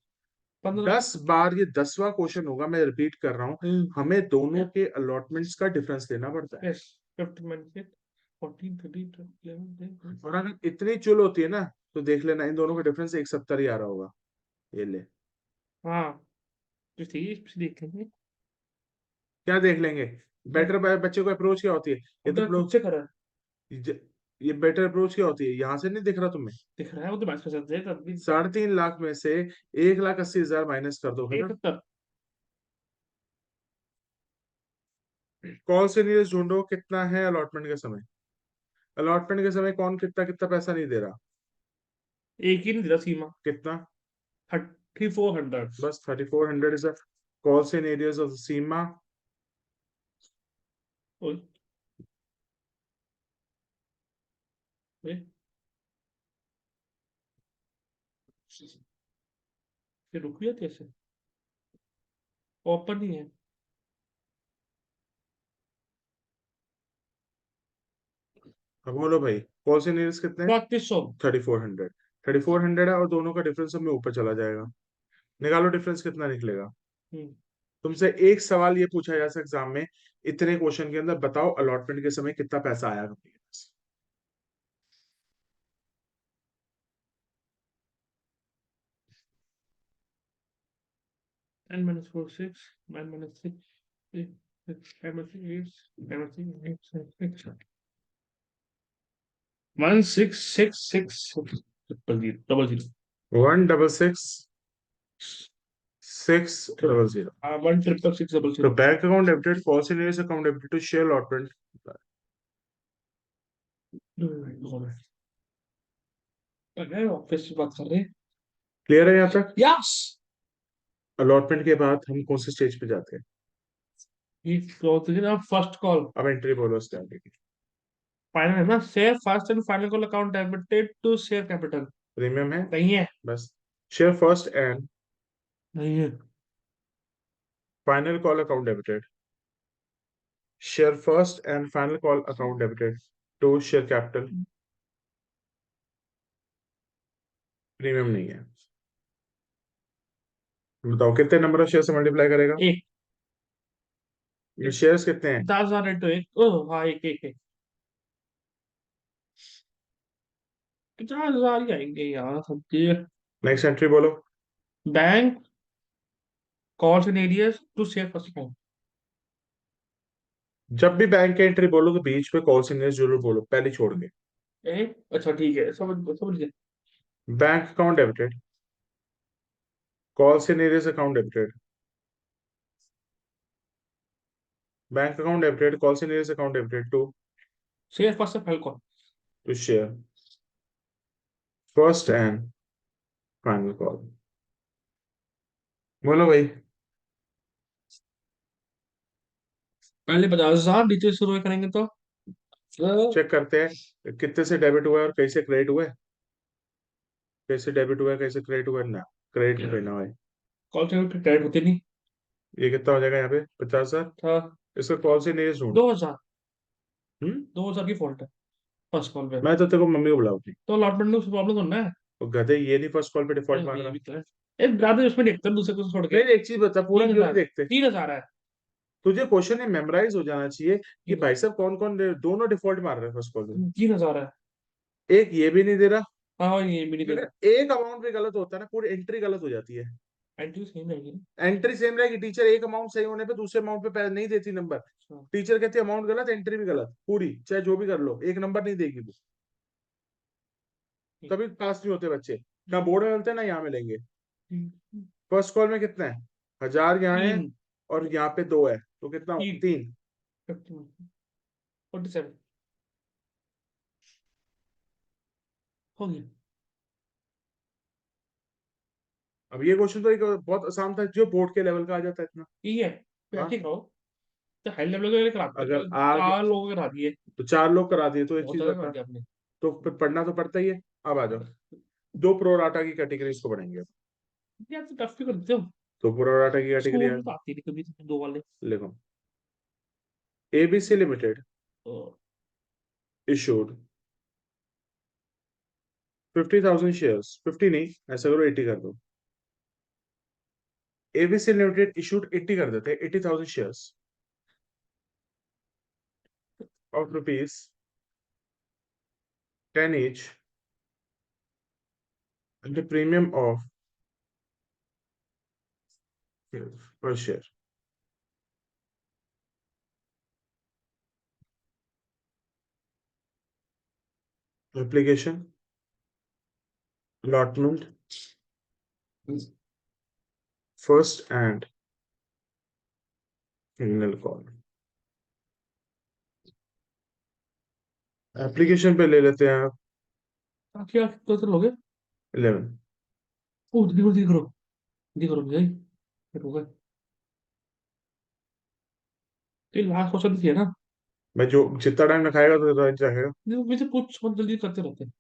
15। 10 बार ये 10वां क्वेश्चन होगा, मैं रिपीट कर रहा हूँ। हमें दोनों के अलॉटमेंट्स का डिफरेंस लेना पड़ता है। यस 50 -6 14 13 11। और अगर इतनी चुल होती है ना, तो देख लेना इन दोनों का डिफरेंस 170 ही आ रहा होगा। ये ले। हाँ तो ठीक है इस पे देख लेंगे। क्या देख लेंगे? बेटर बच्चे को अप्रोच क्या होती है? ये अब तो तो खुद से करा। ये बेटर अप्रोच क्या होती है, यहाँ से नहीं दिख रहा तुम्हें? दिख रहा है वो तो मैच कर सकते हैं तब भी। 3.5 लाख में से 1,80,000 माइनस कर दो फिर। 170। कॉल से न्यूज ढूंढो कितना है अलॉटमेंट के समय। अलॉटमेंट के समय कौन कितना कितना पैसा नहीं दे रहा? एक ही नहीं दिला सीमा। कितना? 3400। बस 3,400 is call in arrears of Seema. ओए ओए, ये रुक गया कैसे? ओपन ही है। अब बोलो भाई, कॉल इन एरियाज कितने? 3400। 3,400। 3,400 है, और दोनों का डिफरेंस हमें ऊपर चला जाएगा। निकालो डिफरेंस कितना निकलेगा। हम्म। तुमसे एक सवाल ये पूछा जा सकता एग्जाम में, इतने क्वेश्चन के अंदर बताओ अलॉटमेंट के समय कितना पैसा आया कंपनी के पास। 10 -4 6 9 -6 8 5 -6 8 7 6 1666 0000। 166,600। हाँ 1 666 00। तो bank account debited, call in arrears account debited to share allotment. अरे ऑफिस से बात कर रहे हैं। क्लियर है यहाँ तक? यस। अलॉटमेंट के बाद हम कौन से स्टेज पे जाते हैं? ये तो ना फर्स्ट कॉल। अब एंट्री बोलो उसके आगे की। फाइनल है ना, share first and final call account debited to share capital. Premium है। नहीं है। बस। शेयर फर्स्ट एंड नहीं है। Final call account debited. Share first and final call account debited to share capital. Premium नहीं है। बताओ कितने नंबर ऑफ शेयर से मल्टीप्लाई करेगा? एक। ये शेयर्स कितने हैं? 10,000 इंटू एक, ओह हाँ एक एक एक। 50,000 ही आएंगे यार सब्जी। नेक्स्ट एंट्री बोलो। Bank calls in arrears to share first account. जब भी बैंक की एंट्री बोलो तो बीच में कॉल सिग्नेचर जरूर बोलो, पहले छोड़ के। अच्छा ठीक है समझ समझ गया। Bank account debited, call signature account debited. Bank account debited, call signature account debited to share first final call. Share first and final call. बोलो भाई। पहले 50,000 नीचे शुरू करेंगे तो चेक करते हैं कितने से डेबिट हुआ है और कैसे क्रेडिट हुआ है। कैसे डेबिट हुआ है कैसे क्रेडिट हुआ है ना, क्रेडिट पे ना भाई। कॉल से क्रेडिट होती नहीं। ये कितना हो जाएगा यहाँ पे? 50,000। था इसका कॉल से नहीं ढूंढ। 2,000। हम्म। 2,000 की फॉल्ट है फर्स्ट कॉल पे। मैं तो तेरे को मम्मी को बुलाऊंगी। तो अलॉटमेंट में प्रॉब्लम करना है। तो गधे, ये नहीं फर्स्ट कॉल पे डिफॉल्ट अरे मांग ये रहा। भी तो है। ज्यादा उसमें देखते हैं दूसरे को छोड़ के। नहीं, एक चीज बता, पूरा क्यों नहीं देखते? 3,000 है। तुझे क्वेश्चन ये मेमोराइज हो जाना चाहिए कि 3,000 भाई साहब कौन कौन दोनों डिफॉल्ट मार रहे हैं फर्स्ट कॉल में। 3,000 है। एक ये भी नहीं दे रहा। हाँ ये भी नहीं दे अगर रहा। एक अमाउंट भी गलत होता है ना, पूरी एंट्री गलत हो जाती है। एंट्री सेम रहेगी ना। एंट्री सेम रहेगी, टीचर एक अमाउंट सही होने पे दूसरे अमाउंट पे नहीं देती नंबर। अच्छा। टीचर कहती है अमाउंट गलत, एंट्री भी गलत, पूरी चाहे जो भी कर लो, एक नंबर नहीं देगी वो। ठीक। तभी पास नहीं होते बच्चे, ना बोर्ड में मिलते हैं ना यहाँ मिलेंगे। ठीक। फर्स्ट कॉल में कितना है? 1000 यहाँ है 3। और यहाँ पे 2 है, तो कितना? 3। 3। 47 हो गया। अब ये क्वेश्चन तो एक बहुत आसान था, जो बोर्ड के लेवल का आ जाता है इतना। ठीक है, हाँ, बैठे करो। तो हाई लेवल के कराते अगर कल आ गया 4 लोगों के करा दिए। तो 4 लोग करा दिए, तो एक बहुत चीज ज्यादा करा बता, दिया आपने। तो फिर पढ़ना तो पड़ता ही है। अब आ जाओ, दो प्रोराटा की कैटेगरीज को पढ़ेंगे अब। यार तो टफ भी कर देते हो। तो प्रोराटा की कैटेगरी स्कूल है, में तो आती नहीं कभी दो वाले। लिखो। एबीसी लिमिटेड तो इशूड 50,000 शेयर्स, 50 नहीं, ऐसा करो 80 कर दो। एबीसी लिमिटेड इशूड 80 कर देते हैं, 80,000 shares of rupees 10 each at the premium of per share. Application, allotment, first and final call. Application पे ले लेते हैं आप क्या तो लोगे। 11। ओ दिख दिख रहा दिख रहा भाई। फिर होगा। ये लास्ट क्वेश्चन थी ना। मैं जो जितना टाइम रखाएगा तो जाएगा। नहीं मुझे कुछ बहुत जल्दी करते रहते हैं।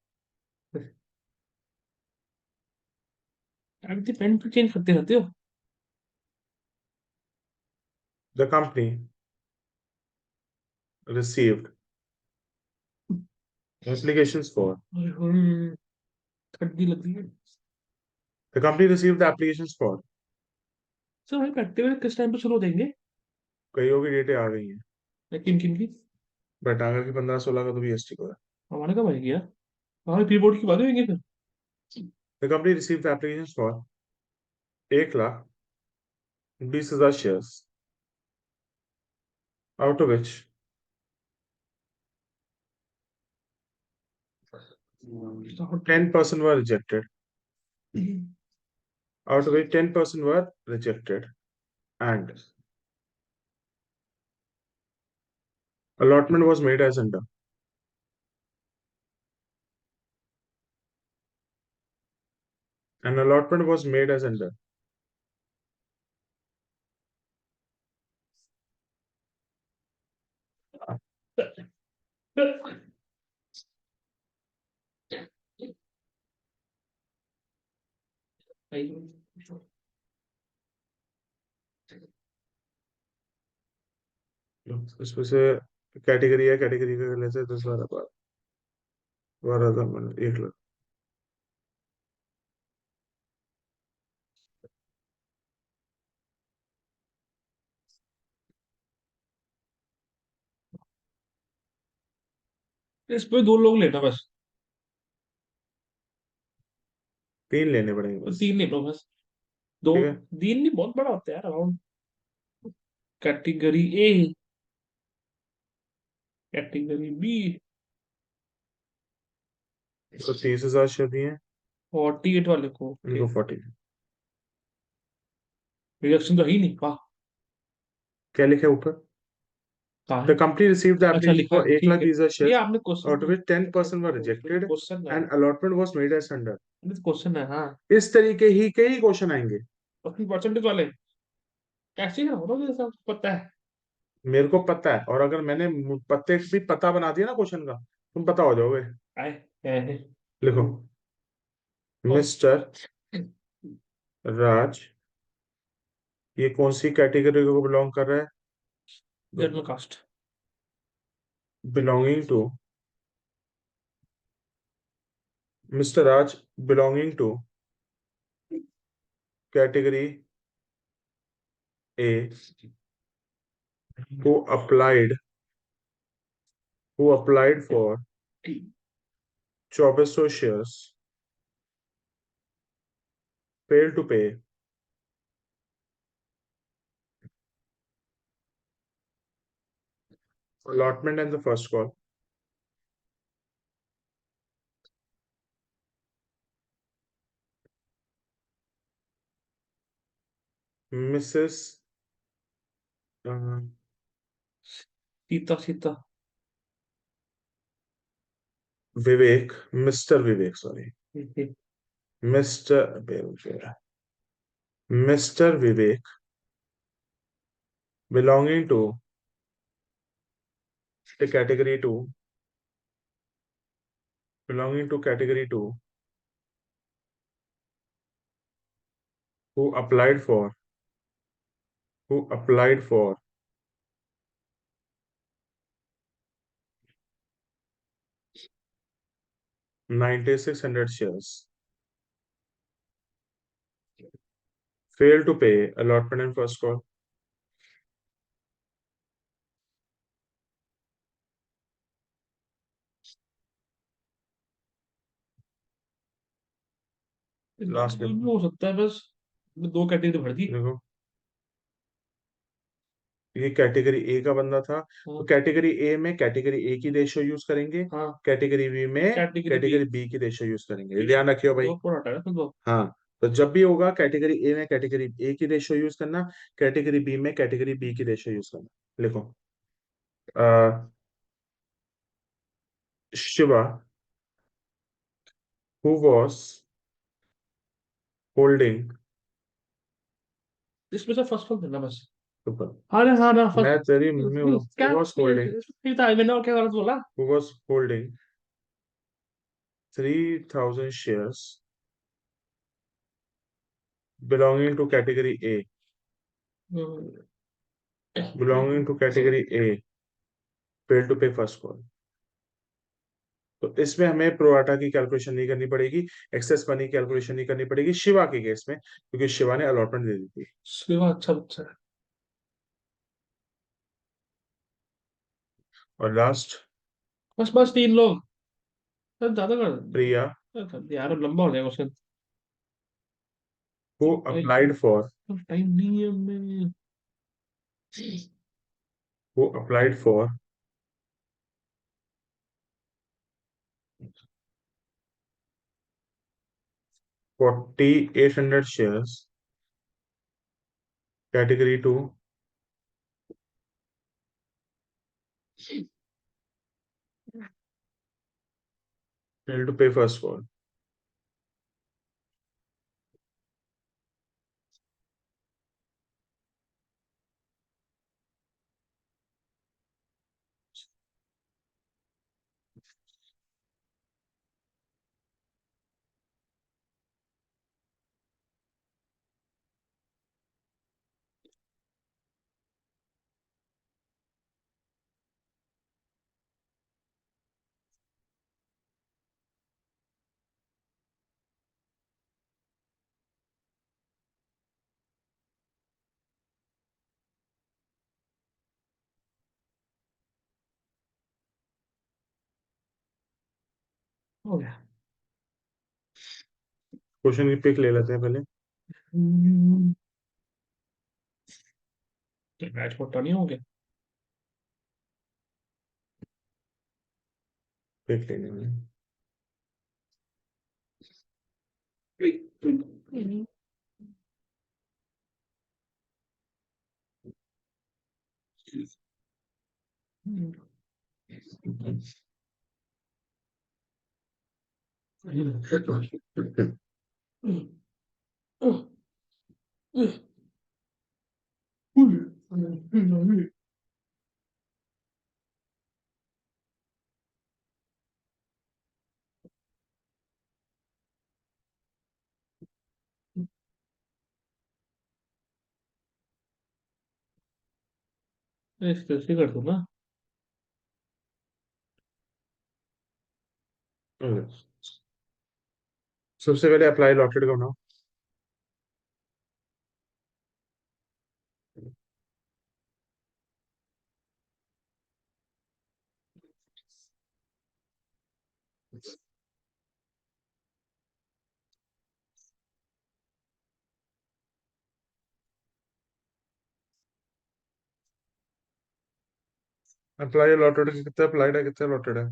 अभी पेन पे चेंज करते रहते हो। The company received applications for ठंडी लग रही है। the company received the applications for sir भाई प्रैक्टिकल किस टाइम पे शुरू हो देंगे। कईयों की डेटें आ गई हैं, किन किन की। बट आगे की 15-16 का तो बीएसटी को है। हमारे कब आएगी यार। हमारे प्री बोर्ड की बात होगी फिर। The company received the applications for 1,20,000 shares, out of which 10% were rejected. Out of which 10% were rejected, and allotment was made as under. An allotment was made as under. इसमें से category है, category का लेते हैं 10-12 बार, 12,000 1 लाख। इस पे 2 लोग लेना बस। 3 लेने पड़ेंगे तो बस। 3 ले लो बस। दो। ठीक है, 3 नहीं बहुत बड़ा होता है यार around. Category A. Category B. तो 30,000 शेयर दिए हैं, 48 वाले को ओके। इनको 40। रिजेक्शन तो है ही नहीं वाह। क्या लिखा है ऊपर? कहाँ The है। company received the अच्छा application लिखा for है 1 ठीक lakh है। visa ये shares, आपने out of question. which 10% were rejected, question है। and allotment was made as under. Question है हाँ। इस तरीके ही कई क्वेश्चन आएंगे। अपनी परसेंटेज वाले। कैसे ना हो ना सब पता है। मेरे को पता है, और अगर मैंने पत्ते भी पता बना दिया ना क्वेश्चन का, तुम पता हो जाओगे। आए है। लिखो, मिस्टर राज, ये कौन सी कैटेगरी को बिलोंग कर रहा है? General caste. Belonging to mister Raj, belonging to category A who applied for 2400 shares failed to pay allotment and the first call. Mrs. uh, Sita Sita Vivek, Mr. Vivek, sorry, hmm, Mr. Mr. Vivek belonging to the category 2, belonging to category 2, who applied for, who applied for 9600 shares, failed to pay allotment and first call. Last कुछ भी name, हो सकता है बस। दो category भर दी। देखो ये कैटेगरी ए का बंदा था, तो हाँ कैटेगरी ए में कैटेगरी ए की रेशियो यूज करेंगे, हाँ कैटेगरी बी में कैटेगरी बी। कैटेगरी बी की रेशियो यूज करेंगे, ये ध्यान रखियो भाई। दो प्रोडक्ट है ना फिर दो। हाँ, तो जब भी होगा कैटेगरी ए में कैटेगरी ए की रेशियो यूज करना, कैटेगरी बी में कैटेगरी बी की रेशियो यूज करना। लिखो शिवा हु वॉज होल्डिंग, इसमें से फर्स्ट वन देना बस। सुपर, हाँ ना हाँ ना मैं फर्स्ट। तेरी मम्मी हूँ, क्या हु वॉज होल्डिंग, फिर था मैंने और क्या गलत बोला। Who was holding 3000 shares belonging to category A, hmm, belonging to category A, failed to pay first call। तो इसमें हमें प्रोराटा की कैलकुलेशन नहीं करनी पड़ेगी, एक्सेस मनी की कैलकुलेशन नहीं करनी पड़ेगी शिवा के केस में, क्योंकि शिवा ने अलॉटमेंट दे दी थी। शिवा अच्छा बच्चा है। और लास्ट बस बस तीन लोग। सर ज्यादा प्रिया कर यार अब लंबा हो जाएगा question. Who applied for, time नहीं है मैं। Who applied for 4800 shares category 2, failed to pay first call। हो गया। क्वेश्चन की पिक ले लेते हैं पहले, मैच मोटा नहीं हो गया। पिक लेने में कैसे कर दूं ना। सबसे पहले अप्लाई लॉटेड का बनाओ। अप्लाई अलॉटेड कितना अप्लाइड है, कितना अलॉटेड है?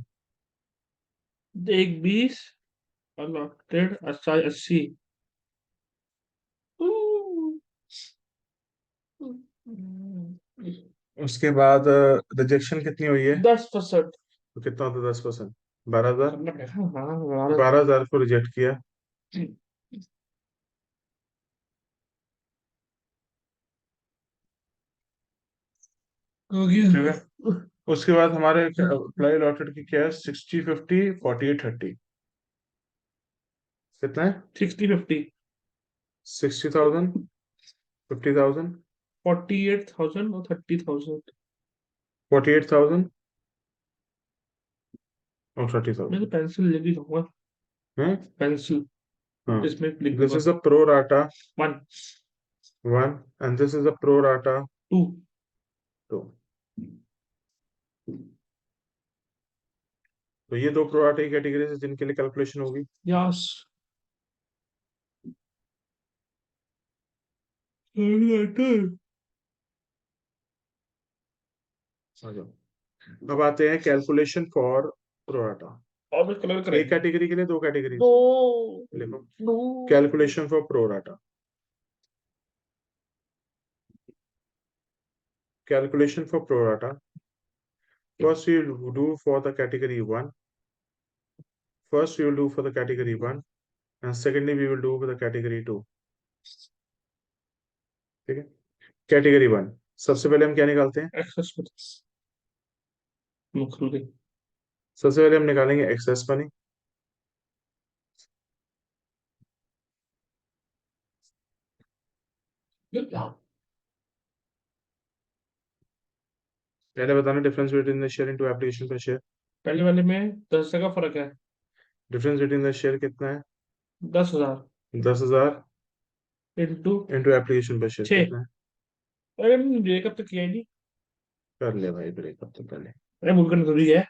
एक 20 अलॉटेड 80। उसके बाद रिजेक्शन कितनी हुई है? 10%। तो कितना होता है 10%? 12,000। करना पड़ेगा हाँ। 12,000 को रिजेक्ट किया। हो गया। ठीक है। उसके बाद हमारे अप्लाई अलॉटेड की क्या है? 60, 50, 48, 30। कितना है? 60, 50। 60,000, 50,000, 48,000 और 30,000। 48,000 और थर्टी मैं तो थाउजेंड पेंसिल लेके जाऊंगा। है। पेंसिल हाँ, इसमें लिख दिस दूंगा। Is a pro rata 1, 1 and this is a pro rata 2। 2। तो ये दो प्रो राटा की कैटेगरीज है जिनके लिए कैलकुलेशन होगी। यस। आ जाओ। अब आते हैं कैलकुलेशन फॉर प्रो राटा। और कलर एक करेंगे। कैटेगरी के लिए दो कैटेगरीज। नो। लिखो no. Calculation for pro rata. Calculation for pro rata. First, we will do for the category 1. First, we will do for the category 1. And secondly, we will do for the category 2. ठीक है। Category 1 सबसे पहले हम क्या निकालते हैं? Access में मुख गई। सबसे पहले हम निकालेंगे एक्सेस मनी। पहले बताना difference between the share into application per share. पहले वाले में 10 का फर्क है। डिफरेंस बिटवीन द शेयर कितना है? 10,000 10,000 into into application per share 6। कितना है? अरे मैंने ब्रेकअप तो किया ही नहीं। कर ले भाई ब्रेकअप तो पहले। अरे भूल करना जरूरी है।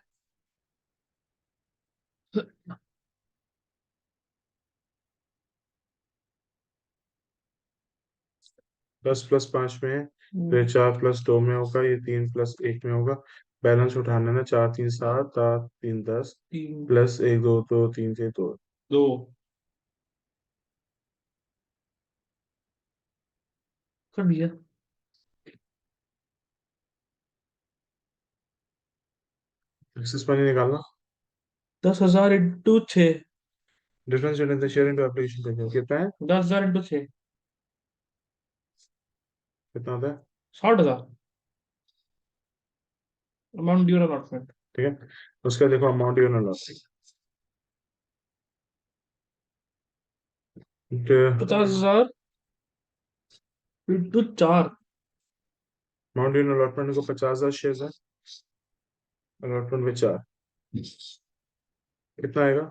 10 + 5 में है, फिर 4 + 2 में होगा, ये 3 + 1 में होगा। बैलेंस उठाना है। 4 3 7, 7 3 10, 3, +1 2 2 3 से 2। 2 कर दिया। एक्सेस मनी निकालना। 10,000 into 6। Difference between the share into application पे कितना है? 10,000 इंटू 6। कितना होता है? 60,000 अमाउंट ड्यू अलॉटमेंट। ठीक है। उसका देखो amount due on allotment. 50,000 into 4। Amount due on allotment को 50,000 शेयर है। अलॉटमेंट में 4 कितना आएगा?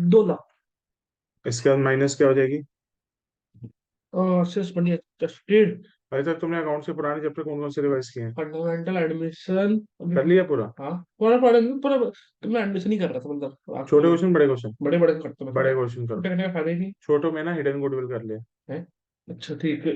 2 लाख। इसके बाद माइनस क्या हो जाएगी? शेष बनी टेस्टेड। अभी तक तुमने अकाउंट के पुराने चैप्टर कौन कौन से रिवाइज किए हैं? Fundamental admission. कर लिया पूरा? हाँ पूरा पढ़ा पूरा। तो मैं एडमिशन ही कर रहा था मतलब छोटे आखिरी में। क्वेश्चन बड़े क्वेश्चन? बड़े बड़े करता मैं बड़े थोड़े क्वेश्चन करो। छोटे करने का फायदा ही नहीं छोटों में ना हिडन गुडविल कर ले। है। अच्छा ठीक है।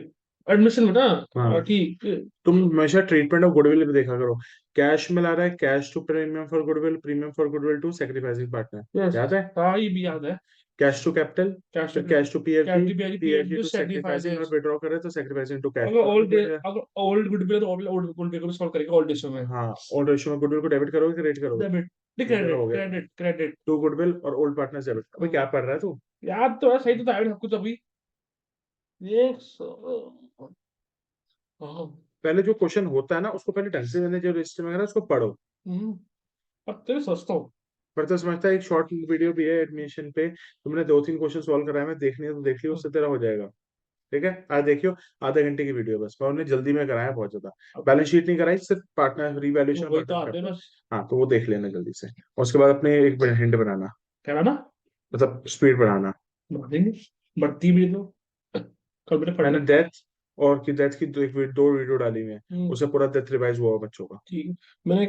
एडमिशन में ना हाँ, ठीक। तुम हमेशा ट्रीटमेंट ऑफ गुडविल भी देखा करो। कैश में ला रहा है, cash to premium for goodwill, premium for goodwill to sacrificing partner. Yes. याद है? हाँ ये भी याद है। Cash to capital, cash to cash to PFG, cash PFG to to sacrificing, और सेक्रीफाइसेस। विड्रॉ करे तो सेक्रीफाइसिंग टू कैश। अगर अब ओल्ड लिमिट है। अगर ओल्ड गुडविल है तो ओल्ड ओल्ड गुडविल को भी सॉल्व करेगा ओल्ड डेज में। हाँ, ओल्ड रेशियो में गुडविल को डेबिट करोगे, क्रेडिट करोगे? डेबिट। चलो हो क्रेडिट गया। Credit credit. टू गुडविल और ओल्ड पार्टनर डेबिट। अबे क्या पढ़ रहा है तू? याद तो है सही तो था सब कुछ अभी। ये हाँ। पहले जो क्वेश्चन होता है ना उसको पहले ढंग से, मैंने जो रजिस्टर में करा उसको पढ़ो। हम्म, अब तेरे सस्ता हूँ। पर तो समझता है, एक शॉर्ट वीडियो भी है एडमिशन पे, तुमने 2 3 क्वेश्चन सॉल्व कराए, मैं देखनी है तो देख लियो, उससे तेरा हो जाएगा। ठीक है, आज देखियो। आधे घंटे की वीडियो बस, मैं उन्हें जल्दी में कराया बहुत ज्यादा। अब बैलेंस शीट नहीं कराई, सिर्फ पार्टनर तो रिवैल्यूएशन वही तो पार्टनर आते हैं करता है। बस। हाँ, तो वो देख लेना जल्दी से, और उसके बाद अपने एक हिंट बनाना, कह रहा ना। मतलब स्पीड बढ़ाना। बढ़ा देंगे। बढ़ती भी तो कल मैंने पढ़ मैंने लिया। डेथ और की डेथ की दो वीडियो डाली हुई है। हम्म, उसे पूरा डेथ रिवाइज हुआ हुआ बच्चों का। ठीक है। मैंने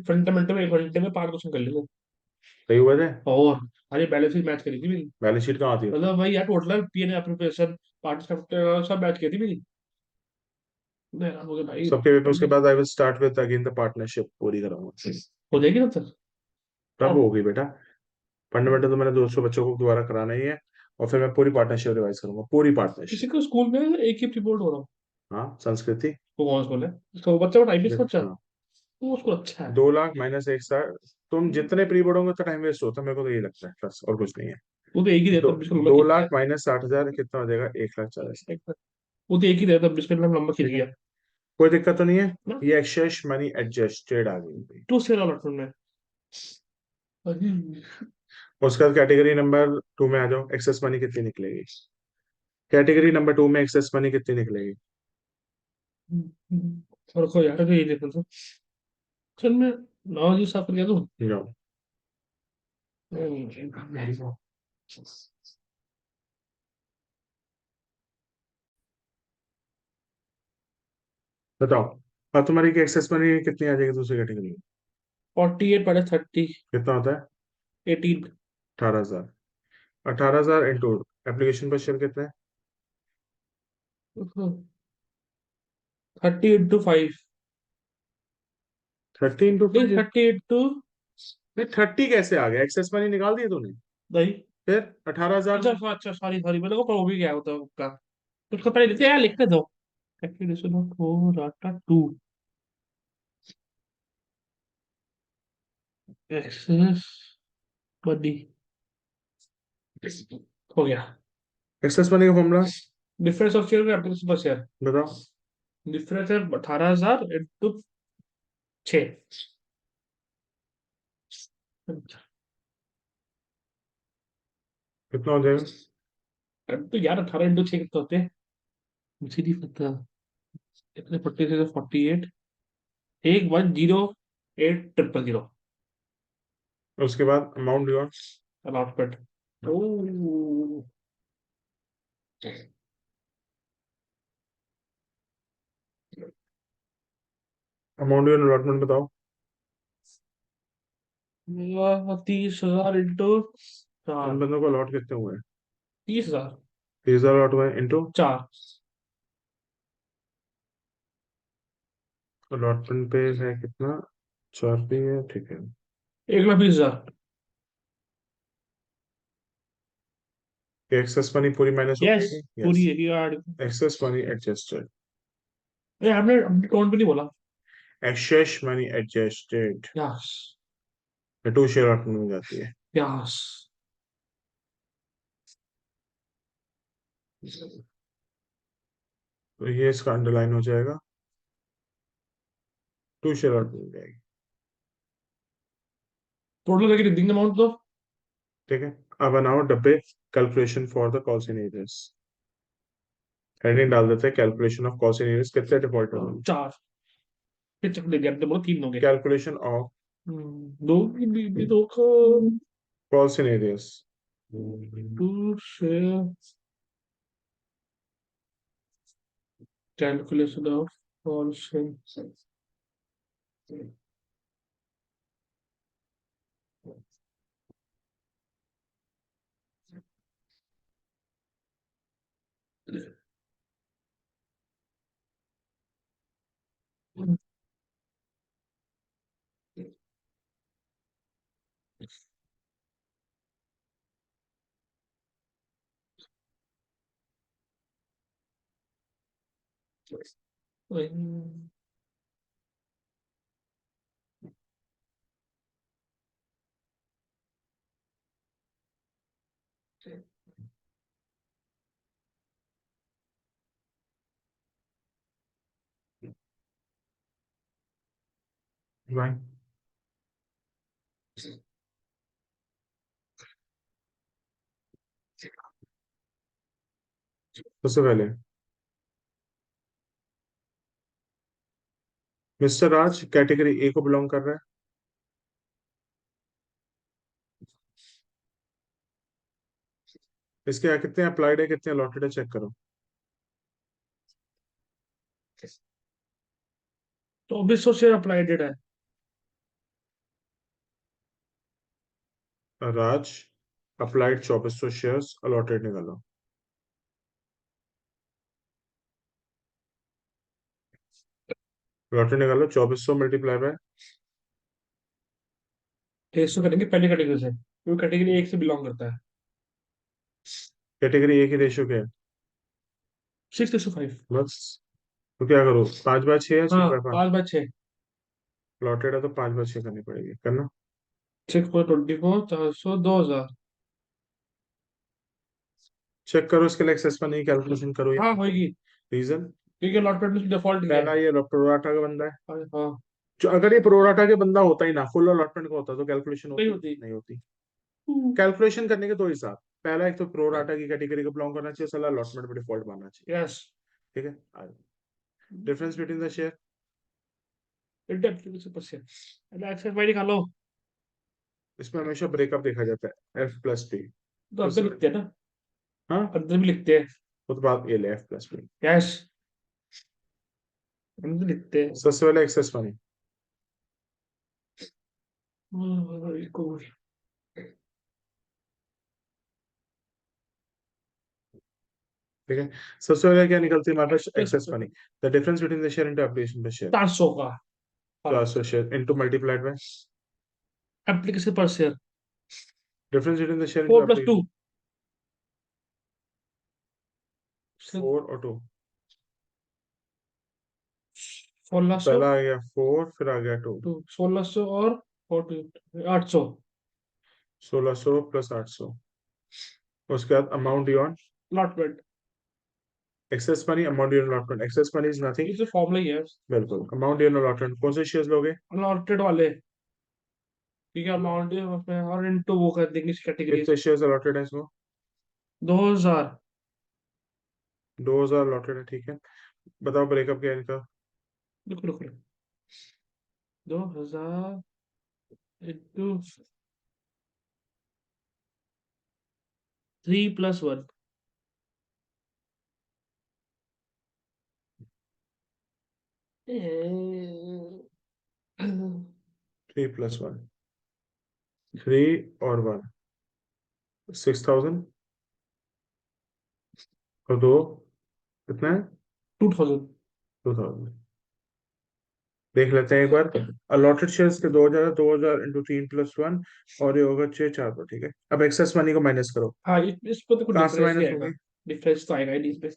फंडामेंटल में 1 घंटे में 5 क्वेश्चन कर लिए थे। सही हुआ थे? और अरे बैलेंस शीट मैच करी थी मेरी। बैलेंस शीट कहाँ आती है? मतलब भाई यार टोटल पीएन एप्रोप्रिएशन पार्टिसिपेट सब मैच की थी मेरी। मेरा हो गया भाई। सबके पेपर उसके बाद I will start with again the partnership पूरी कराऊंगा। हो जाएगी तब तक। तब होगी बेटा। फंडामेंटल तो मैंने 200 बच्चों को दोबारा कराना ही है, और फिर मैं पूरी पार्टनरशिप रिवाइज करूंगा, पूरी किसी पार्टनरशिप। को स्कूल में एक ही रिपोर्ट हो रहा हूँ। हाँ, संस्कृति। वो कौन स्कूल है? तो बच्चा को टाइपिस्ट देख, बच्चा, हाँ, वो स्कूल अच्छा है। 2 लाख माइनस 1 साल। तुम जितने प्री बोर्ड होंगे उतना टाइम वेस्ट होता है, मेरे को तो ये लगता है, बस और कुछ नहीं है। वो तो एक ही देता दो है, बिल्कुल लंबा दो खींच गया। लाख माइनस 60,000 कितना हो जाएगा? 1,40,000। वो तो एक ही देता है, बिल्कुल लंबा खींच ठीक है, गया कोई दिक्कत तो नहीं है। ना। ये एक्सेस मनी एडजस्टेड आ गई। टू से अलॉटमेंट में। अरे, उसका कैटेगरी नंबर 2 में आ जाओ, एक्सेस मनी कितनी निकलेगी? कैटेगरी नंबर 2 में एक्सेस मनी कितनी निकलेगी? और कोई यार तो ये देखो तो चल मैं नाव जी साफ कर दिया तू। जाओ, बताओ। अब तुम्हारी की एक्सेस मनी कितनी आ जाएगी दूसरी कैटेगरी में? 48 माइनस 30। कितना होता है? 18। 18,000। 18,000 इंटू एप्लीकेशन पर शेयर कितने? 30 इंटू 5। 30 इंटू 5? नहीं 30 इंटू। नहीं, 30 कैसे आ गया? एक्सेस मनी निकाल दिए तूने? नहीं। फिर 18,000 अच्छा में। अच्छा, सॉरी सॉरी, मेरे को वो भी क्या होता है उसका। तो उसका पहले लिखते हैं यार, लिखने दो। कैलकुलेशन ऑफ फोर आटा टू एक्सेस बडी हो गया। एक्सेस मनी का formula difference of share application per share. बताओ। डिफरेंस है 18,000 इंटू 6। कितना हो जाएगा? तो यार 18 इंटू 6 कितने होते हैं? मुझे नहीं पता। कितने 40 से 48। 1108000। उसके बाद अमाउंट ड्यू। अलॉटमेंट। ओ अमाउंट ड्यू अलॉटमेंट बताओ। 30,000 इंटू इन 4। बंदों को अलॉट कितने हुए? 30,000। 30,000 अलॉट हुए इंटू 4। अलॉटमेंट पे है कितना? 4 पे है, ठीक है। 1,20,000। एक्सेस मनी पूरी माइनस हो यस। गई। पूरी यस। है यार। Excess money adjusted. ये हमने अपने टोन पे नहीं बोला। Excess money adjusted yes. To share allotment में जाती है। यस। तो ये इसका अंडरलाइन हो जाएगा, टू शेयर अलॉटमेंट में जाएगी। टोटल करके लिख देंगे अमाउंट तो। ठीक है। अब बनाओ डब्बे, calculation for the cost in areas. Heading डाल देते हैं, calculation of cost in areas कितने डिफॉल्ट होंगे? 4। फिर चक दे दिया, हमने बोला 3 होंगे। कैलकुलेशन ऑफ दो की बीबी दो को। Cost in arrears. To share calculation of all share. Right. सबसे पहले मिस्टर राज कैटेगरी ए को बिलोंग कर रहा है। इसके कितने अप्लाइड है, कितने अलॉटेड है, चेक करो। 2400 शेयर अप्लाइडेड है। राज अप्लाइड 2400 शेयर्स, अलॉटेड निकालो। लॉटरी निकालो, 2400 मल्टीप्लाई बाय 2300 करेंगे पहली कैटेगरी से, क्योंकि कैटेगरी एक से बिलोंग करता है। कैटेगरी ए की रेशियो क्या है? 6:5। बस। तो क्या करो, 5/6 या छह हाँ, बाय पाँच 5/6। लॉटरी है तो 5/6 करनी पड़ेगी, करना। 6/24, 400, 2000। चेक करो इसके लिए एक्सेस मनी कैलकुलेशन करो या हाँ होगी, रीजन। क्योंकि अलॉटमेंट में डिफॉल्ट ही है। पहला ये प्रोराटा का बंदा है। हाँ। जो अगर ये प्रोराटा के बंदा होता ही ना, फुल अलॉटमेंट का होता तो कैलकुलेशन नहीं होती? होती। नहीं होती। कैलकुलेशन करने के दो हिसाब। पहला, एक तो प्रोराटा की कैटेगरी को बिलोंग करना चाहिए, साला अलॉटमेंट में डिफॉल्ट मानना चाहिए। यस। ठीक है। Difference between the share. Excess Y निकालो। इसमें हमेशा ब्रेकअप देखा जाता है, एफ प्लस पी। तो तो अंदर लिखते हैं ना, हाँ, अंदर भी लिखते हैं। वो तो बात, ये ले एफ प्लस पी। यस, अंदर लिखते हैं। सबसे पहले एक्सेस मनी। बिल्कुल। ठीक है। सबसे पहले क्या निकलती है हमारे पास? Excess money. The difference between the share into application per share. 400 का। हाँ। 400 share into multiplied by application per share. Difference between the share into 4+2। Application. 4 और 2। 1600। पहला आ गया 4, फिर आ गया 2। 1600 और 40, 800। 1600 प्लस 800। उसके बाद amount due. Allotment. Excess money, amount due allotment. Excess money is nothing. ये तो फॉर्मूला ही है। बिल्कुल, अमाउंट ड्यू अलॉटमेंट कौन से शेयर्स लोगे? अलॉटेड वाले, ठीक है, अमाउंट उसमें और इनटू वो कर देंगे इस कैटेगरी। कितने शेयर्स अलॉटेड है इसको? 2000। 2000 अलॉटेड है, ठीक है। बताओ ब्रेकअप क्या है इनका? रुको रुको रुको। 2000 इंटू 3+1। 3+1। 3 और 1, 6000। और दो, कितना है? 2000। 2000। देख लेते हैं एक बार। अलॉटेड शेयर्स के 2000, 2000 इंटू 3+1, और ये होगा 6 4 पर, ठीक है। अब एक्सेस मनी को माइनस करो। हाँ, इस पर तो कुछ कहाँ से डिफरेंस नहीं माइनस आएगा। होगी? डिफरेंस तो आएगा ही नहीं इसमें।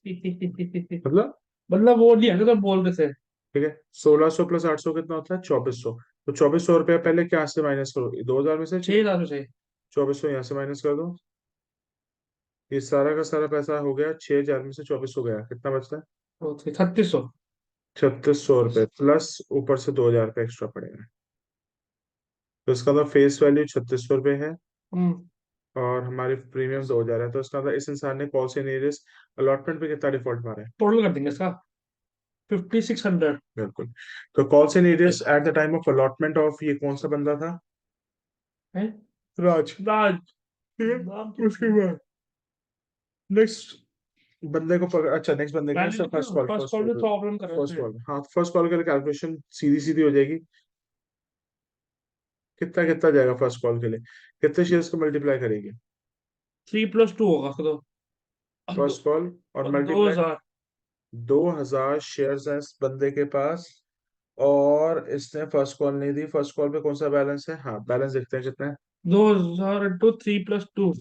मतलब, मतलब वो नहीं आएगा तो बोल रहे थे। ठीक है। 1600 प्लस 800 कितना होता है? 2400। तो 2400 रुपया पहले क्या से माइनस करो? 2000 में से। 6000 में से। 2400 यहाँ से माइनस कर दो। ये सारा का सारा पैसा हो गया, 6000 में से 2400 गया, कितना बचता है? 3600। 3600 रुपये प्लस ऊपर से 2000 रुपये एक्स्ट्रा पड़ेगा। तो इसका तो फेस वैल्यू 3600 रुपये है, हम्म। और हमारी प्रीमियम 2000 है। तो इसका मतलब इस इंसान ने कॉल से नीरेस्ट अलॉटमेंट पे कितना डिफॉल्ट मारा है? टोटल कर देंगे इसका 5600। बिल्कुल। तो कॉल से nearest at the time of allotment of, ये कौन सा बंदा था? है। राज। राज। ठीक नाम है, तो उसके बाद नेक्स्ट बंदे को पकड़, अच्छा नेक्स्ट बंदे के पहले लिए लिखो, first call, first first call में कॉल। प्रॉब्लम कर रहे फर्स्ट थे। कॉल, हाँ, फर्स्ट कॉल के लिए कैलकुलेशन सीधी सीधी हो जाएगी। कितना कितना जाएगा फर्स्ट कॉल के लिए? कितने शेयर्स को मल्टीप्लाई करेगी? 3+2 होगा तो। अब फर्स्ट कॉल और दो मल्टीप्लाई। हजार 2000 शेयर्स हैं इस बंदे के पास, और इसने फर्स्ट कॉल नहीं दी। फर्स्ट कॉल पे कौन सा बैलेंस है? हाँ, बैलेंस देखते हैं कितना है। 2000 इंटू 3+2।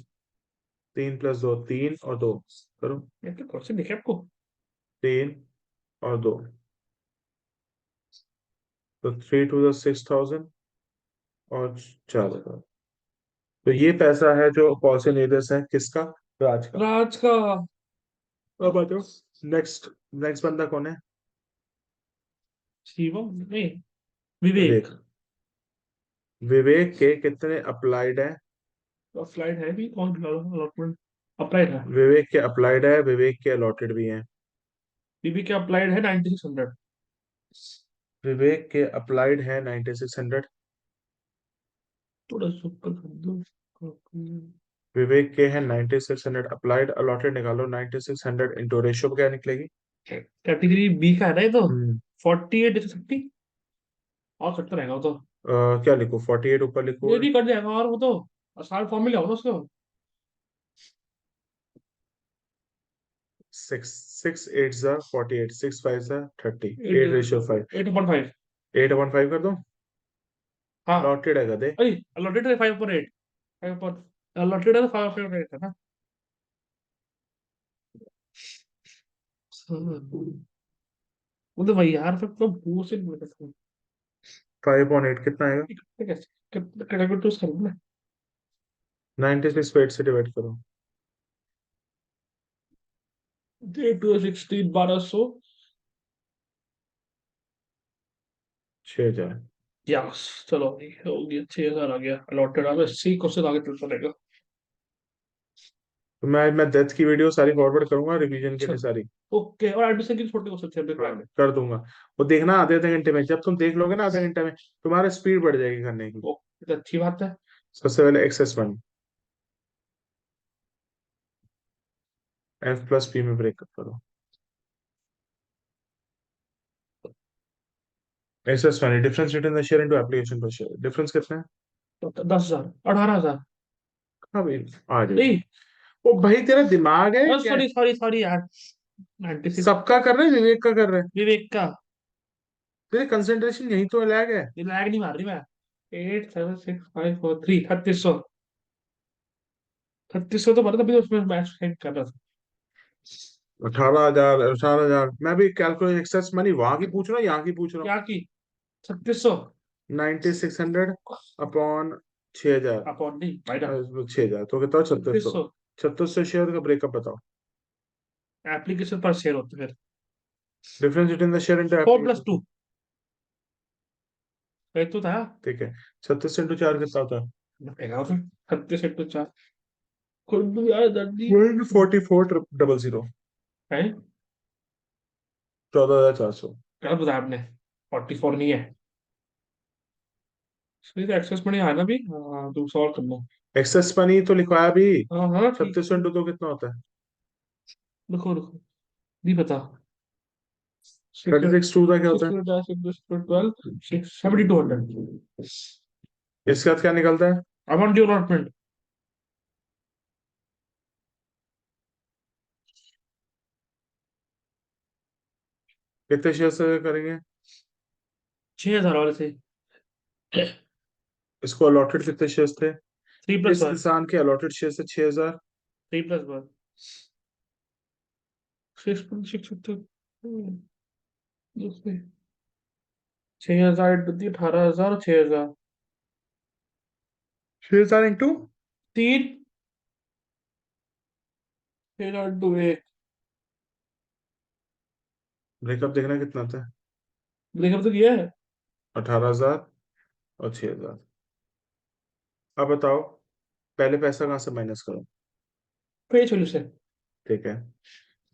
3+2, 3 और 2 करो। ये तो कौन से दिखे आपको? 3 और 2, तो 3 to the 6000 और 4000। तो ये पैसा है जो कॉल से नीरस है, किसका? राज का। राज का। अब आ जाओ। नेक्स्ट। नेक्स्ट बंदा कौन है? शिवम नहीं, विवेक। विवेक। विवेक के कितने अप्लाइड है? तो फ्लाइट है भी कौन अलॉटमेंट? अप्लाइड है। विवेक के अप्लाइड है, विवेक के अलॉटेड भी हैं। बीबी के अप्लाइड है 9600। विवेक के अप्लाइड है 9600। थोड़ा सुपर कर दो। विवेक के है 9600 अप्लाइड, अलॉटेड निकालो। 9600 इंटू रेशियो क्या निकलेगी? कैटेगरी बी का है ना ये तो। हम्म 48:60। और कटता रहेगा वो तो। क्या लिखो? 48 ऊपर लिखो। ये भी कट जाएगा और वो तो आसान फॉर्मूला होगा ना उसका। सिक्स सिक्स एट जा 48, सिक्स फाइव जा 30, 8:5, 8.5। 8/5 कर दो। हाँ। लॉटेड है गधे। अरे allotted है 5.8। 5 allotted है तो 5.8 है ना। वो तो भाई यार फिर तो बुllshit बोल रहा था। 5/8 कितना आएगा? कैसे कैटेगरी चूज करूँ ना। 96 पे 8 से डिवाइड करो। 8 2 16 1200। 6,000। यस चलो हो गया 6,000 आ गया अलॉटेड। अब 80 क्वेश्चन आगे चलता रहेगा। तो मैं डेथ की वीडियो सारी फॉरवर्ड करूंगा रिवीजन के लिए चल सारी। ओके। और एडमिशन की छोटे क्वेश्चन थे अपने हाँ, पास। कर दूंगा। वो देखना आधे आधे घंटे में, जब तुम देख लोगे ना आधे घंटे में, तुम्हारा स्पीड बढ़ जाएगी करने की। ओके तो अच्छी बात है। सबसे पहले एक्सेस 1, F+P में ब्रेकअप करो। Excess 1 difference return the share into application per share, difference कितना है? तो 10,000 18,000। हाँ भाई, आ नहीं। जाएगी। ओ भाई, तेरा दिमाग है क्या? सॉरी सॉरी सॉरी यार। 96। सबका कर रहे हैं, विवेक का कर रहे हैं। विवेक का। तेरे कंसंट्रेशन यही तो लैग है। ये लैग नहीं मार रही मैं। 8 7 6 5 4 3 3600। 3600 तो मतलब तभी तो उसमें मैच सेट कर रहा था। 18,000, 18,000। मैं भी कैलकुलेट एक्सेस मनी वहां की पूछ रहा हूँ, यहाँ की पूछ रहा हूँ। क्या की 3600। 9600 अपॉन 6,000। अपॉन नहीं भाई। 6,000 तो कितना? 3600। 3600 3600 शेयर का ब्रेकअप बताओ। एप्लीकेशन पर शेयर होते फिर। Difference between the share into 4+2। Application. एक तो था। ठीक है। 36 × 4 कितना होता है? देखा था। 36 × 4। खुद भी यार दर्दी। 144,000। है। 14,400। क्या बताया आपने। 44 नहीं है। सही तो एक्सेस में नहीं आया ना अभी। हाँ तुम सॉल्व कर लो। एक्सेस मनी तो लिखवाया भी। हाँ हाँ ठीक 36 है। इंटू तो कितना होता है? रुको रुको। नहीं पता। 36 टू का क्या होता है? 6 7200। इसके बाद क्या निकलता है? Amount due allotment. कितने शेयर से करेंगे? 6,000 वाले से। इसको अलॉटेड कितने शेयर थे? 3+1। इस इंसान के अलॉटेड शेयर से 6,000। 3+1। 6.6 दूसरे। 6,000 18,000 6,000। 6,000 इंटू 3। 6,000 × 1। ब्रेकअप देखना कितना था? ब्रेकअप तो किया है। 18,000 और 6,000। अब बताओ, पहले पैसा कहाँ से माइनस करो? पे सोल्यूशन। ठीक है।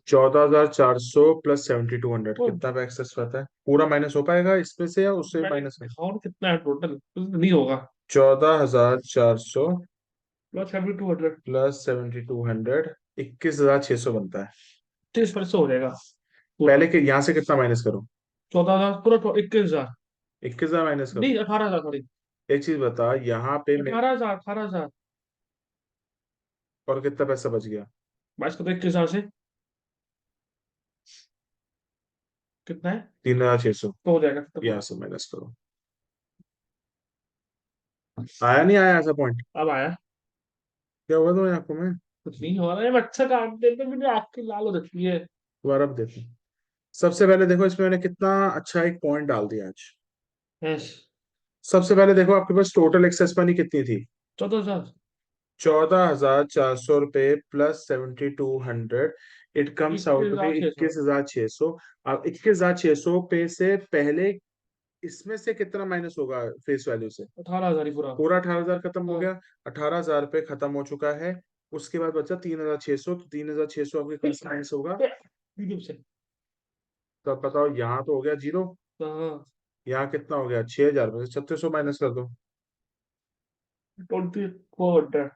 14,400 प्लस 7,200 कितना पे एक्सेस रहता है? पूरा माइनस हो पाएगा इसमें से या उससे मैंने माइनस में? अकाउंट कितना है टोटल नहीं होगा। 14,400 प्लस 7,200। प्लस 7,200, 21,600 बनता है। 30% हो जाएगा पूरा। पहले के यहाँ से कितना माइनस करो? 14,000 पूरा 21,000। 21,000 माइनस करो। नहीं 18,000 सॉरी। एक चीज बता, यहाँ पे 18,000 18,000। और कितना पैसा बच गया? 22 को तो 21,000 से कितना है। 3,600। तो हो जाएगा तो यहाँ पूरा। से माइनस करो। आया नहीं आया ऐसा पॉइंट? अब आया। क्या हुआ तुम्हारी आंखों में? कुछ नहीं हो रहा है अच्छा काम देते मुझे आँख की लाल हो रखी है। दोबारा अब देखो। सबसे पहले देखो, इसमें मैंने कितना अच्छा एक पॉइंट डाल दिया आज। यस। सबसे पहले देखो, आपके पास टोटल एक्सेस मनी कितनी थी? 14,000। 14,400 रुपये plus 7,200, it comes out to be 21,600। 21,600। अब 21,600 पे से पहले इसमें से कितना माइनस होगा फेस वैल्यू से? 18,000 ही पूरा। पूरा 18,000 खत्म हो हाँ। गया। 18,000 रुपये खत्म हो चुका है। उसके बाद बचा 3,600, तो 3,600 आपके पास माइनस होगा। यूट्यूब से। तो अब बताओ, यहाँ तो हो गया जीरो। हाँ। यहाँ कितना हो गया? 6,000 में से 3,600 माइनस कर दो। 2400।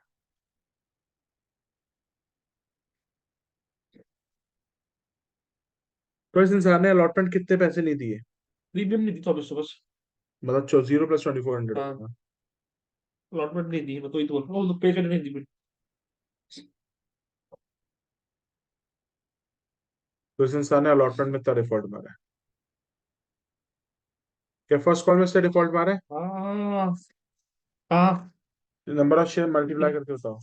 तो इस इंसान ने अलॉटमेंट कितने पैसे नहीं दिए? प्रीमियम नहीं दी 2400 बस। मतलब 0 प्लस 2,400 हाँ। होगा। अलॉटमेंट नहीं दी मैं तो ही तो बोल रहा हूँ वो तो पे करने नहीं दी मैंने। तो इस इंसान ने अलॉटमेंट में इतना डिफॉल्ट मारा है। क्या फर्स्ट कॉल में इससे डिफॉल्ट मारा है? हाँ हाँ। नंबर ऑफ शेयर मल्टीप्लाई करके बताओ।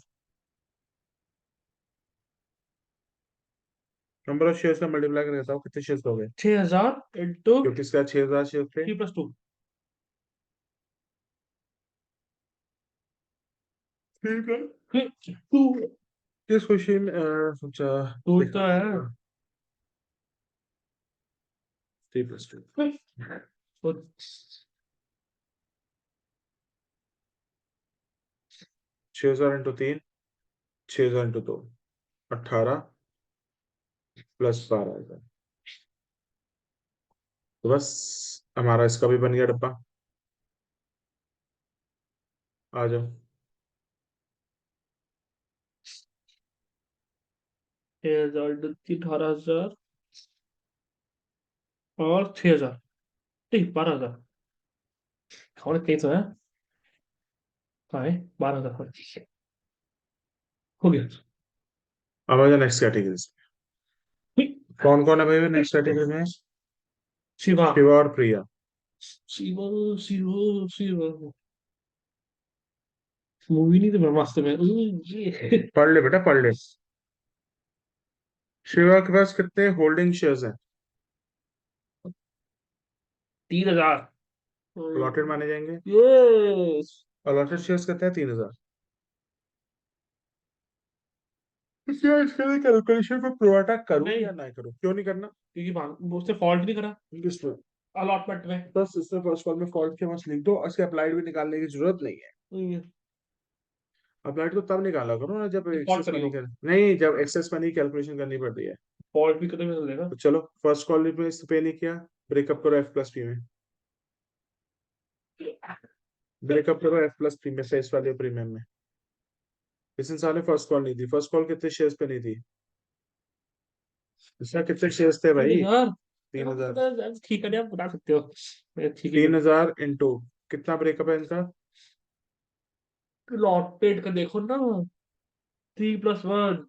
नंबर ऑफ शेयर्स का मल्टीप्लाई करके बताओ कितने शेयर्स हो गए। 6,000 इंटू क्योंकि इसका 6,000 शेयर थे। 3 + 2। 2 किस क्वेश्चन सोचा। 2 देखा तो है। 3+2। तो 6,000 इंटू 3, 6,000 इंटू 2, 18 प्लस 12,000। तो बस हमारा इसका भी बन गया डब्बा। आ जाओ। 6,000 इंटू 18,000 और 6,000, नहीं 12,000। और कहीं तो है। हाँ है 12,000। हो गया। अब आ जाओ नेक्स्ट कैटेगरी। कौन कौन है भाई नेक्स्ट कैटेगरी में? शिवा। शिवा और प्रिया। शिवा। शिवा। शिवा। मूवी नहीं तो ब्रह्मास्त्र में ये। पढ़ ले बेटा पढ़ ले। शिवा के पास कितने होल्डिंग शेयर्स हैं? 3,000। अलॉटेड माने जाएंगे। यस। अलॉटेड शेयर्स कितने हैं? 3,000। यार इसके लिए कैलकुलेशन में प्रोराटा करूं नहीं, या ना करूं? क्यों नहीं करना? क्योंकि उसने फॉल्ट नहीं करा किसमें? अलॉटमेंट में। बस इसमें फर्स्ट कॉल में फॉल्ट के बस लिख दो, इसके अप्लाइड भी निकालने की जरूरत नहीं है। अप्लाइड तो तब निकाला करो ना जब फॉल्ट एक्सेस करी मनी हो। कर नहीं, जब एक्सेस मनी कैलकुलेशन करनी पड़ती है। फॉल्ट भी करने में चलेगा। तो चलो फर्स्ट कॉल में इस पे नहीं किया। ब्रेकअप करो एफ प्लस पी में। ब्रेकअप करो एफ प्लस पी में फेस वैल्यू प्रीमियम में। इस इंसान ने फर्स्ट कॉल नहीं दी। फर्स्ट कॉल कितने शेयर्स पे नहीं थी? इसका कितने शेयर्स थे तीन भाई? हजार 3,000। ठीक है, आप बता सकते हो। मैं ठीक ही 3,000 इंटू कितना ब्रेकअप है इनका? लॉटेड का देखो ना। 3+1।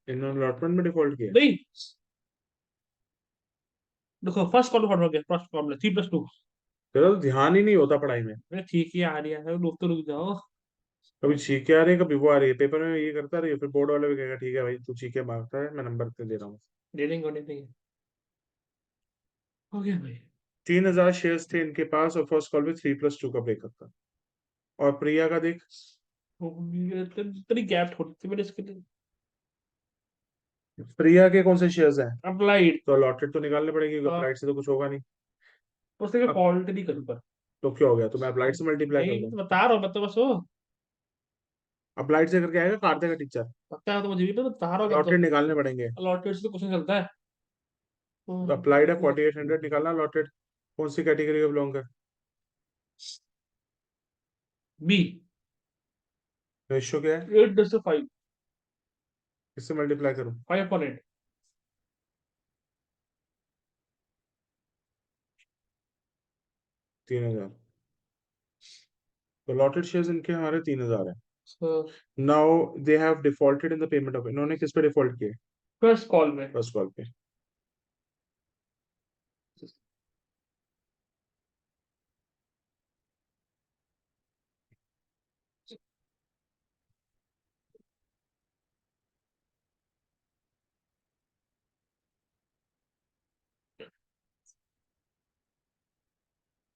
इन्होंने अलॉटमेंट में डिफॉल्ट किया। नहीं, देखो फर्स्ट कॉल हो गया, फर्स्ट कॉल 3+2। तेरा तो ध्यान ही नहीं होता पढ़ाई में। मैं ठीक ही आ रही है, रुक तो रुक जाओ। कभी चीखे आ रही है कभी वो आ रही है, पेपर में ये करता रही है, फिर बोर्ड वाले भी कहेगा ठीक है भाई तू चीखे मारता है मैं नंबर दे रहा हूँ। डेलिंग होने नहीं। हो गया भाई। 3,000 शेयर्स थे इनके पास और फर्स्ट कॉल में 3+2 का ब्रेकअप था। और प्रिया का देख। हो गया, इतनी गैप थोड़ी थी मैंने इसके लिए। प्रिया के कौन से शेयर्स हैं? अप्लाइड। तो अलॉटेड तो निकालने पड़ेगी क्योंकि अप्लाइड से तो कुछ होगा नहीं। उसने अब फॉल्ट नहीं करी पर। तो क्या हो गया? तो मैं अप्लाइड से मल्टीप्लाई कर नहीं, दूं। तो बता रहा हूँ मैं तो बस वो। अप्लाइड से करके आएगा काट देगा टीचर। पता है तो मुझे भी, तो बता रहा हूँ मैं तो। अलॉटेड निकालने पड़ेंगे। अलॉटेड से तो क्वेश्चन चलता है। तो अप्लाइड है 4,800 निकालना। अलॉटेड कौन सी कैटेगरी में बिलोंग कर? बी। रेशियो क्या है? 8:5। किससे मल्टीप्लाई करूं? 5/8। 3,000। तो अलॉटेड शेयर्स इनके हमारे 3,000 है। Now they have defaulted in the payment of, इन्होंने किस पे डिफॉल्ट किए? फर्स्ट कॉल में। फर्स्ट कॉल पे।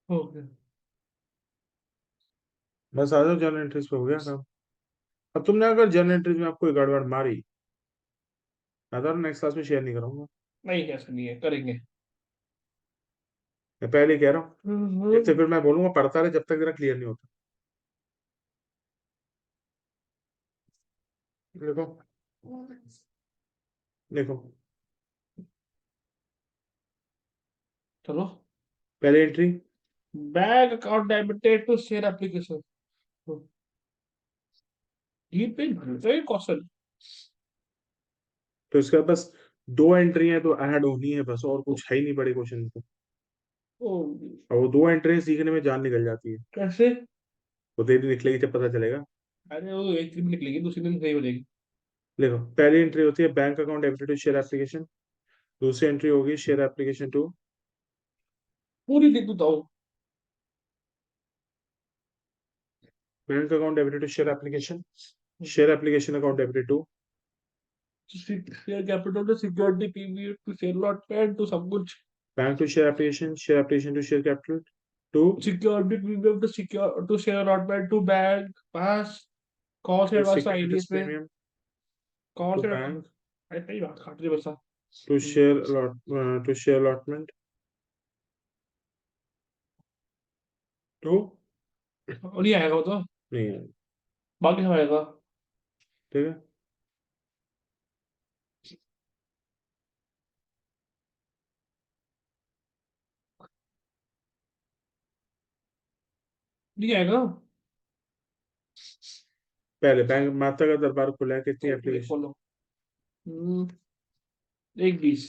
हो गया। बस आ जाओ जर्नल एंट्रीज पे, हो गया काम। अब तुमने अगर जर्नल एंट्रीज में आपको गड़बड़ मारी, मैं तो नेक्स्ट क्लास में शेयर नहीं करूंगा। नहीं, कैसे नहीं है, करेंगे। मैं पहले ही कह रहा हूँ। इससे हम्म। फिर मैं बोलूंगा पढ़ता रहे जब तक तेरा क्लियर नहीं होता। देखो देखो। चलो। पहले entry. Bank account debited to share application. ये पे क्वेश्चन। तो इसका बस दो एंट्री है तो ऐड होनी है बस, और कुछ है ही नहीं बड़े क्वेश्चन को। ओ, और वो दो एंट्री सीखने में जान निकल जाती है। कैसे? तो तेरी निकलेगी जब पता चलेगा। अरे वो एक दिन निकलेगी, दूसरे दिन सही हो जाएगी। देखो पहली एंट्री होती है bank account debited to share application, दूसरी एंट्री होगी शेयर एप्लीकेशन टू, पूरी लिख देता हूँ। Bank account debited to share application, share application account debited to, share capital to security PV to share lot paid to सब कुछ। Bank to share application to share capital to, security PV to secure to share lot paid to bank पास call से वास्ता ID securities पे premium call to से। Bank अरे कई बात काट रही बस। टू शेयर अलॉटमेंट टू, और नहीं आएगा वो तो। नहीं है, बाकी सब आएगा। ठीक है। नहीं आएगा। पहले बैंक माता का दरबार खुला है, कितनी एप्लीकेशन, फॉलो। 1 20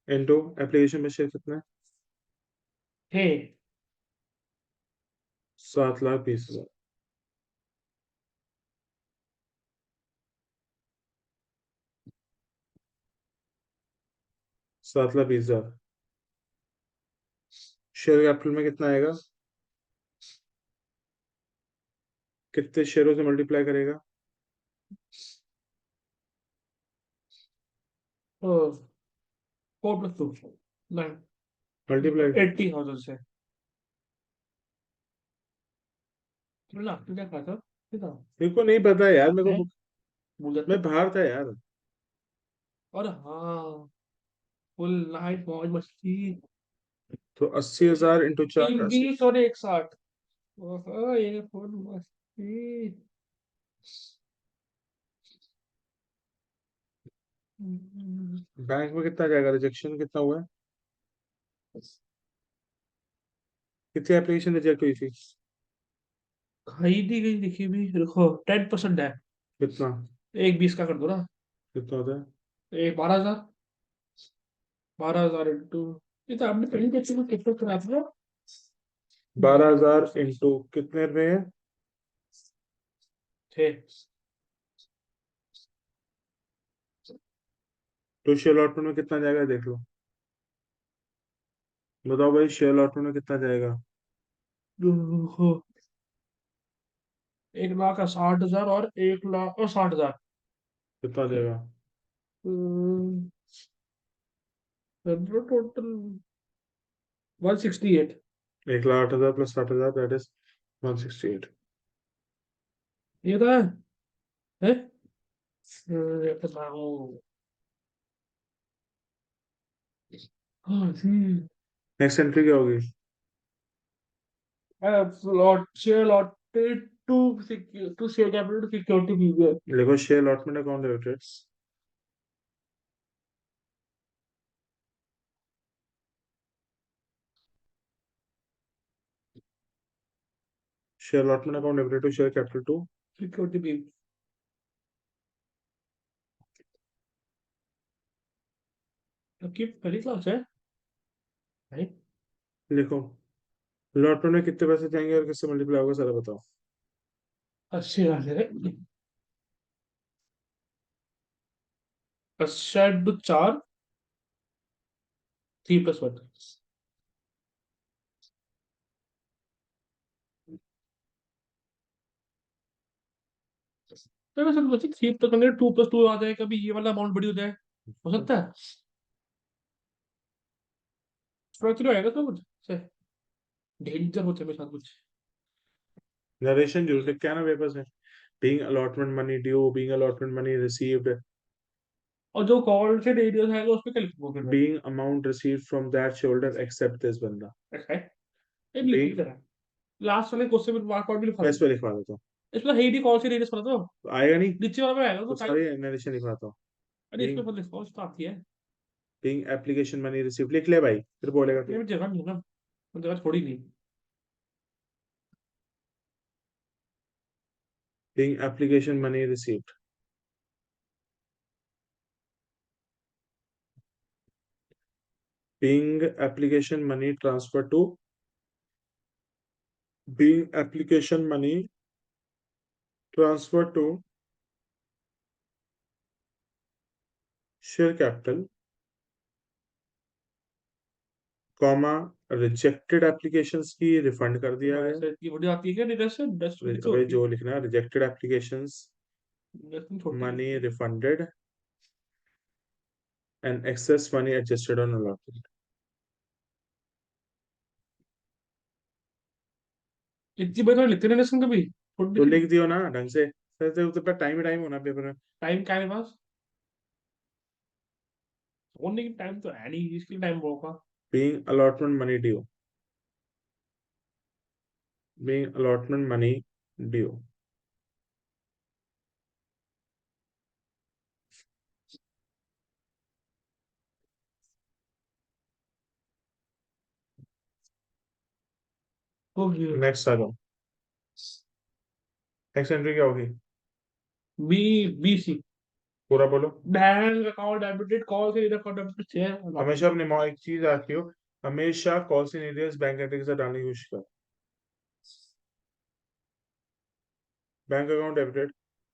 इनटू एप्लीकेशन में शेयर कितना है, है। 7,20,000, 7,20,000, शेयर कैपिटल में कितना आएगा, कितने शेयरों से मल्टीप्लाई करेगा, 4 + 2 9 मल्टीप्लाई, 80,000 से। ना तू क्या खाता कितना मेरे को नहीं पता यार, मेरे है को, भूल जाता। मैं बाहर था यार। और हाँ फुल नाइट मौज मस्ती। तो 80,000 इंटू चार, एक 80, 20 और एक 60। ओहो ये फुल मस्ती। बैंक में कितना जाएगा, रिजेक्शन कितना हुआ है, कितनी एप्लीकेशन रिजेक्ट हुई थी, खरीदी गई लिखी भी देखो 10% है। कितना, एक 20 का कर दो ना। कितना होता है, एक 12,000। 12,000 इंटू ये तो आपने पहले देखी मैं कितना करा था। 12,000 इंटू कितने रुपए है, थे। तो शेयर अलॉटमेंट में कितना जाएगा देख लो, बताओ भाई शेयर अलॉटमेंट में कितना जाएगा, 1,60,000 और 1,60,000। कितना जाएगा, टोटल 168। 1,08,000 plus 60,000 that is 168। ये तो है। बताओ। हाँ जी। नेक्स्ट एंट्री क्या होगी, lot share lotted to share capital to security fees. देखो share allotment account debited, share allotment account debited to share capital to, security fees. आपकी पहली क्लास है भाई। लिखो अलॉटमेंट में कितने पैसे जाएंगे और किससे मल्टीप्लाई होगा सारा बताओ, 80,000 है। 80 × 4 3 + 1। तो वैसे बच्चे 3 + 1 2 + 2 आ जाए कभी ये वाला अमाउंट बड़ी हो जाए। हो सकता है। थोड़ा थोड़ा आएगा तो कुछ से डेंजर होते मेरे साथ कुछ। नरेशन जरूर लिख के आना पेपर में, being allotment money due, being allotment money received, और जो कॉल से रेडियो आएगा उस पर क्या लिखूंगा फिर मैं। being amount received from that shoulder except this बंदा, ऐसा है। ये भी लिख being, नहीं रहा। लास्ट वाले क्वेश्चन में मार्क आउट भी लिखा मैं दो। इस पे लिखवा देता हूँ, इसमें हेडी कॉल से रेडियस बना दो। तो आएगा नहीं, नीचे वाला में आएगा तो तो टाइप। सारी नरेशन लिखवाता हूँ, अरे being इसमें मतलब कॉल तो आती है। being application money received लिख ले भाई, फिर बोलेगा ये तू, भी जगह नहीं है ना। वो जगह थोड़ी नहीं। being application money received, being application money transfer to, being application money transfer to share capital comma rejected applications की रिफंड कर दिया गया। ये वीडियो आती है क्या डिडक्शन डस्ट लिखो अबे होती जो लिखना है रिजेक्टेड एप्लीकेशंस है छोटी money refunded and access money adjusted on allotment. इतनी बार तो लिखते नहीं डिडक्शन कभी छोटी तो सी लिख दियो ना ढंग से, सर से तो टाइम ही टाइम होना पेपर में। टाइम क्या है मेरे पास होने की टाइम तो है नहीं इसके लिए टाइम होगा being allotment money due, being allotment money due. हो गया नेक्स्ट आ जाओ, नेक्स्ट एंट्री क्या होगी? बी बी सी पूरा बोलो। बैंक अकाउंट डेबिटेड कॉल से इधर अकाउंट डेबिटेड शेयर हमेशा अपने एक चीज आती हो, हमेशा call in arrears bank entry के साथ डालने की कोशिश कर। Bank account debited,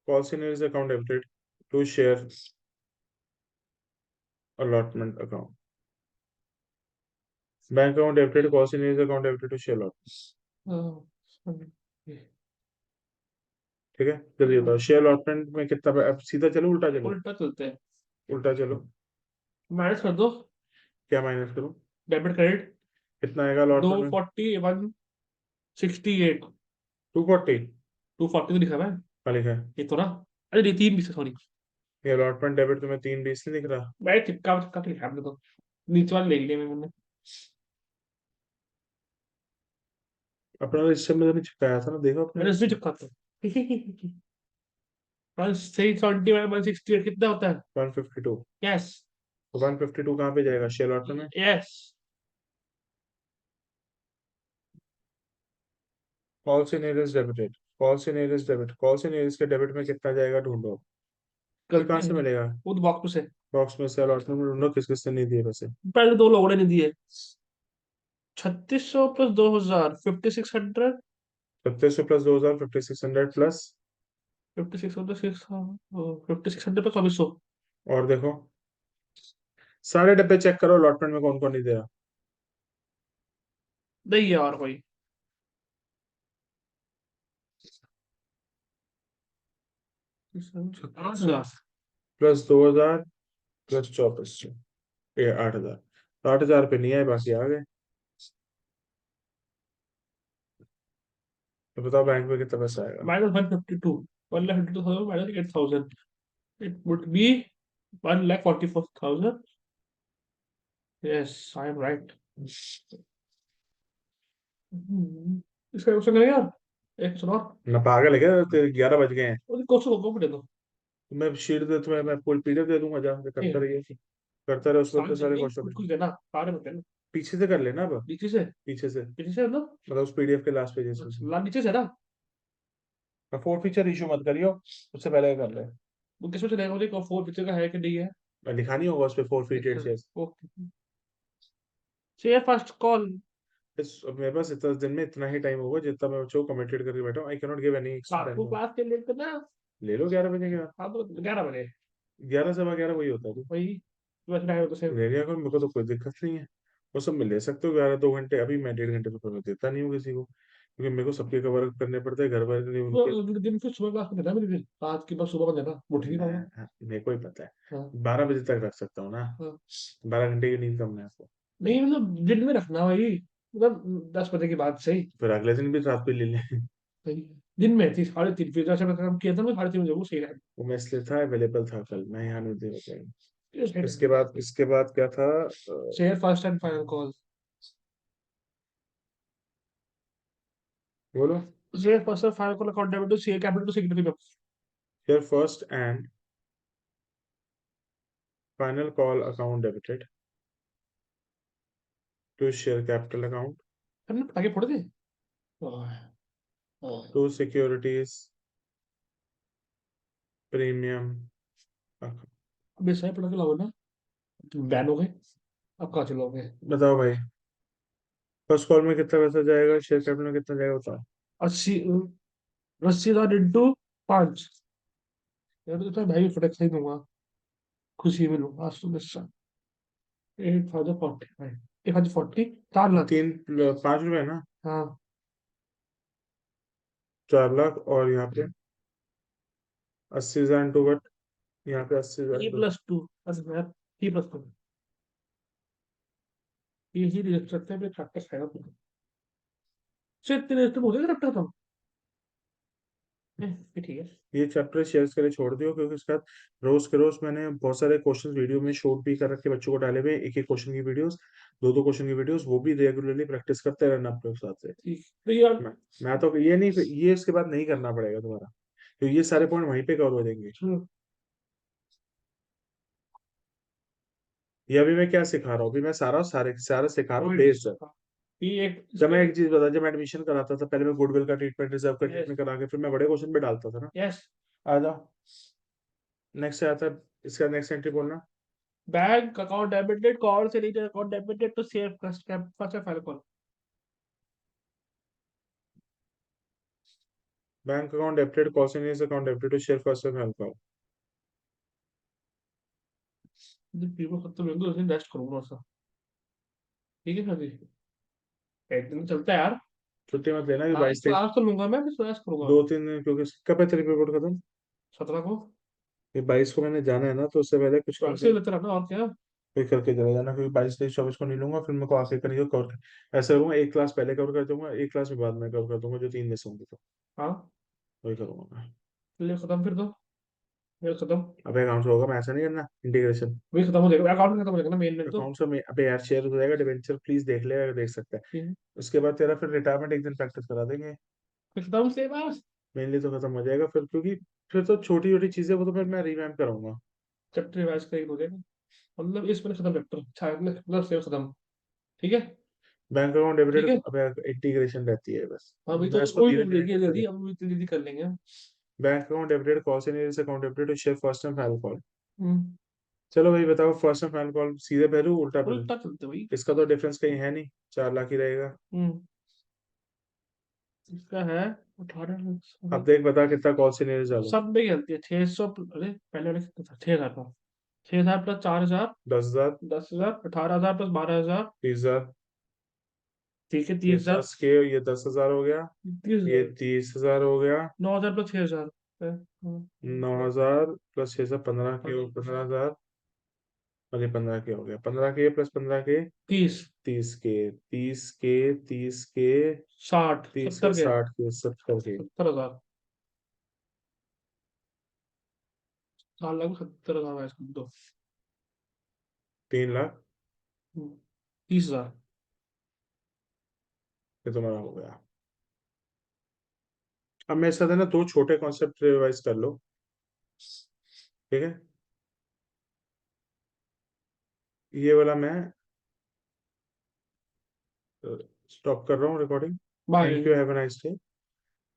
call in arrears account debited to share allotment account, bank account debited, call in arrears account debited to share allotment। ठीक है, जल्दी बताओ शेयर allotment में कितना अब सीधा चलो उल्टा चलो? उल्टा चलते हैं उल्टा चलो। माइनस कर दो क्या माइनस करो? डेबिट क्रेडिट कितना आएगा allotment में? 240 168 240 240 तो लिखा है क्या लिखा है? ये तो ना अरे ये तीन पीस सॉरी ये allotment डेबिट तुम्हें 3 20 नहीं दिख रहा? मैं चिपका चिपका के लिखा है हमने तो नीचे वाले ले लिया मैंने अपना रजिस्टर में तो नहीं चिपकाया था ना, देखो अपने मैंने इसमें रजिस्टर। चिपका था 170 168 कितना होता है 152। यस तो 152 कहाँ पे जाएगा शेयर allotment में? Yes call in areas debited, call in areas debit, call in areas के डेबिट में कितना जाएगा ढूंढो। ये कहाँ से मिलेगा? वो तो बॉक्स में से बॉक्स में से allotment में ढूंढो, किस किस ने नहीं दिए पैसे। पहले दो लोगों ने नहीं दिए 3600 प्लस 2000 5600 3600 प्लस 2000 5600 प्लस 5600 प्लस 2400 और देखो सारे डब्बे चेक करो allotment में कौन कौन नहीं दे रहा। नहीं है और कोई 5000 प्लस 2000 प्लस 2400 ये 8000। तो 8000 पे नहीं आए, बाकी आ गए। तो बताओ बैंक में कितना पैसा आएगा? minus 152 1,52,000 minus 8,000 it would be 1,44,000 yes I am right इसका क्वेश्चन करें यार एक सुनो ना पागल है क्या? 11 बज गए हैं। और क्वेश्चन को दे दो तो मैं शीट दे तुम्हें, मैं फुल पीडीएफ दे दूंगा, जहाँ से नहीं करता रहिए, करता रहे, उसमें इतने शांत सारे नहीं क्वेश्चन कुछ है। कुछ देना सारे मत देना पीछे से कर लेना अब, नीचे से पीछे से नीचे से ना मतलब उस पीडीएफ के लास्ट पेजेस में से। नीचे से ना फोर फीचर इशू मत करियो, उससे पहले कर ले। वो किसमें चलेगा मुझे फोर पिक्चर का है कि नहीं है लिखा नहीं होगा उस पर फोर फीचर से। ओके शेयर फर्स्ट कॉल अब मेरे पास इतना दिन में इतना ही टाइम होगा जितना मैं बच्चों को कमिटेड करके बैठा हूँ। I can not give any extra रात को टाइम। क्लास के लिए करना ले लो 11 बजे के बाद। हाँ तो 11 बजे 11 सवा 11 वही होता है। वही बस टाइम तो सेम ले लिया करो, मेरे को तो कोई दिक्कत नहीं है। वो सब मैं ले सकते हो 11 2 घंटे, अभी मैं 1.5 घंटे तो मैं देता नहीं हूँ किसी को, क्योंकि मेरे को सबके कवर करने पड़ते हैं, घर वाले नहीं उनके। तो दिन फिर सुबह क्लास में देना मेरे दिन रात की बस सुबह में देना उठ ही नहीं पाऊंगा मेरे को ही पता है। हाँ 12 बजे तक रख सकता हूँ ना, हाँ 12 घंटे की नींद कम है आपको। नहीं मतलब दिन में रखना भाई मतलब 10 बजे के बाद सही फिर अगले दिन भी रात को ही ले लें। सही दिन में थी 3:30 फिर जैसे मैं काम किया था मैं 3:30 बजे वो सही रहता वो मैं इसलिए था, अवेलेबल था कल, मैं यहाँ नहीं दे पाया। है सही इसके रहता बाद इसके बाद क्या था? Share first and final call बोलो। Share first and final call account debit to share capital to significant share first and final call account debited to share capital account हमने पटाखे फोड़ दिए oh, oh. To securities premium. अब ये सारे पटाखे लाओ ना बैन हो गए अब कहाँ चलोगे बताओ भाई, फर्स्ट कॉल में कितना पैसा जाएगा, शेयर कैपिटल में कितना जाएगा बताओ। 80 80,000 इंटू 5 यार, तो भाई फटक खरीद दूंगा, खुशी में लूंगा आज सुबह से। 8,045, 8,040, 4 लाख। 5 रुपए ना, हाँ, 4 लाख, और यहाँ पे 80,000 टू बट, यहाँ पे 80,000 ई टू, प्लस टू अरे यार, ई+2 ये ही रिजेक्ट करते हैं, फिर ट्रैक्टर खाएगा पूरा। से तेरे तो बोले ट्रैक्टर था। फिर ठीक है। ये चैप्टर शेयर के लिए छोड़ दियो, क्योंकि उसके बाद रोज के रोज मैंने बहुत सारे क्वेश्चन वीडियो में शूट भी कर रखे बच्चों को डाले हुए, एक एक क्वेश्चन की वीडियोस, दो दो क्वेश्चन की वीडियोस, वो भी रेगुलरली प्रैक्टिस करते रहना अपने साथ से। ठीक तो यार, मैं तो ये नहीं, ये इसके बाद नहीं करना पड़ेगा दोबारा, तो ये सारे पॉइंट वहीं पे कवर हो जाएंगे। सुनो, ये अभी मैं क्या सिखा रहा हूँ, अभी मैं सारा सारे सारा सिखा रहा हूँ बेस। ये एक जब मैं एक चीज बता, जब मैं एडमिशन कराता था पहले, मैं गुडविल का ट्रीटमेंट, रिजर्व का यस ट्रीटमेंट करा के फिर मैं बड़े क्वेश्चन पे डालता था ना। यस। आ जाओ, नेक्स्ट आता है, इसका नेक्स्ट एंट्री बोलना। बैंक अकाउंट डेबिटेड, कॉल से reader account debited to save first file call. Bank account debited, cost account debited to share first help. Paper खत्म होंगे उस दिन रेस्ट करूंगा ऐसा। ठीक है सर जी, एक दिन चलता है यार। छुट्टी मत लेना कि हाँ, 22 तेईस, क्लास तो लूंगा मैं, फिर रेस्ट करूंगा। 2 3 दिन, क्योंकि कब है तेरी रिपोर्ट खत्म? 17 को। ये 22 को मैंने जाना है ना, तो उससे पहले कुछ वैसे करके, ही लेते रहना और क्या। कोई करके चले जाना, क्योंकि 22 23 24 को नहीं लूंगा, फिर मेरे को आखिर करेंगे कवर कर, ऐसा करूंगा एक क्लास पहले कवर कर दूंगा, एक क्लास में बाद में कवर कर दूंगा, जो 3 मिस होंगे तो हाँ, वही करूंगा मैं। ले खत्म फिर तो, ये खत्म। अबे अकाउंट से होगा, मैं ऐसा नहीं करना इंटीग्रेशन। वही खत्म हो जाएगा, अकाउंट खत्म हो जाएगा ना, मेन में तो। अकाउंट से अबे यार शेयर हो जाएगा, डिवेंचर प्लीज देख ले अगर देख सकता है। ठीक है, उसके बाद तेरा फिर रिटायरमेंट एक दिन प्रैक्टिस करा देंगे, फिर खत्म से बस। मेनली तो खत्म हो जाएगा फिर, क्योंकि फिर तो छोटी छोटी चीजें वो तो फिर मैं रिवैम्प कराऊंगा। चैप्टर रिवाइज करेंगे हो जाएगा। मतलब इस पर खत्म चैप्टर, छाया में मतलब सेव खत्म। ठीक है। बैंक अकाउंट ठीक डेबिटेड, है। अबे इंटीग्रेशन रहती है बस, हाँ भाई, तो मैं इसको वही धीरे तो धीरे देखिए करके जल्दी, देख। अब भी जल्दी कर लेंगे हम। Bank account debited, cost and account debited to share first and final call. Hmm, चलो भाई बताओ, फर्स्ट एंड फाइनल कॉल सीधे भरू उल्टा भरू? उल्टा चलते भाई। इसका तो डिफरेंस कहीं है नहीं, 4 लाख ही रहेगा। हम्म, इसका है 18 अब देख बता कितना कॉल से नहीं डालो। सब में गलती है। 600, अरे पहले वाले कितना था, 6,000 का। 6,000 प्लस 4,000, 10,000, 10,000, 18,000 प्लस 12,000। 30,000, ठीक है, ये 30,000। 10 के, ये 10,000 हो गया, ये 30,000, 30,000 हो गया, 9,000 प्लस 6,000। 9,000 प्लस 6 15 के, 15,000, और ये 15 के हो गया, 15 के प्लस 15 के, 30, 30 के, 30 के, 30 के, 60, 30 के, 70 के, 60 के, 70 के, 70,000। 4,00,000 70,000 है इसका तो। 3 लाख, 30,000। ये तुम्हारा हो गया। अब मेरे साथ है ना, दो छोटे कॉन्सेप्ट रिवाइज कर लो, ठीक है? ये वाला मैं स्टॉप कर रहा हूँ recording. Thank bye. You, have a nice day.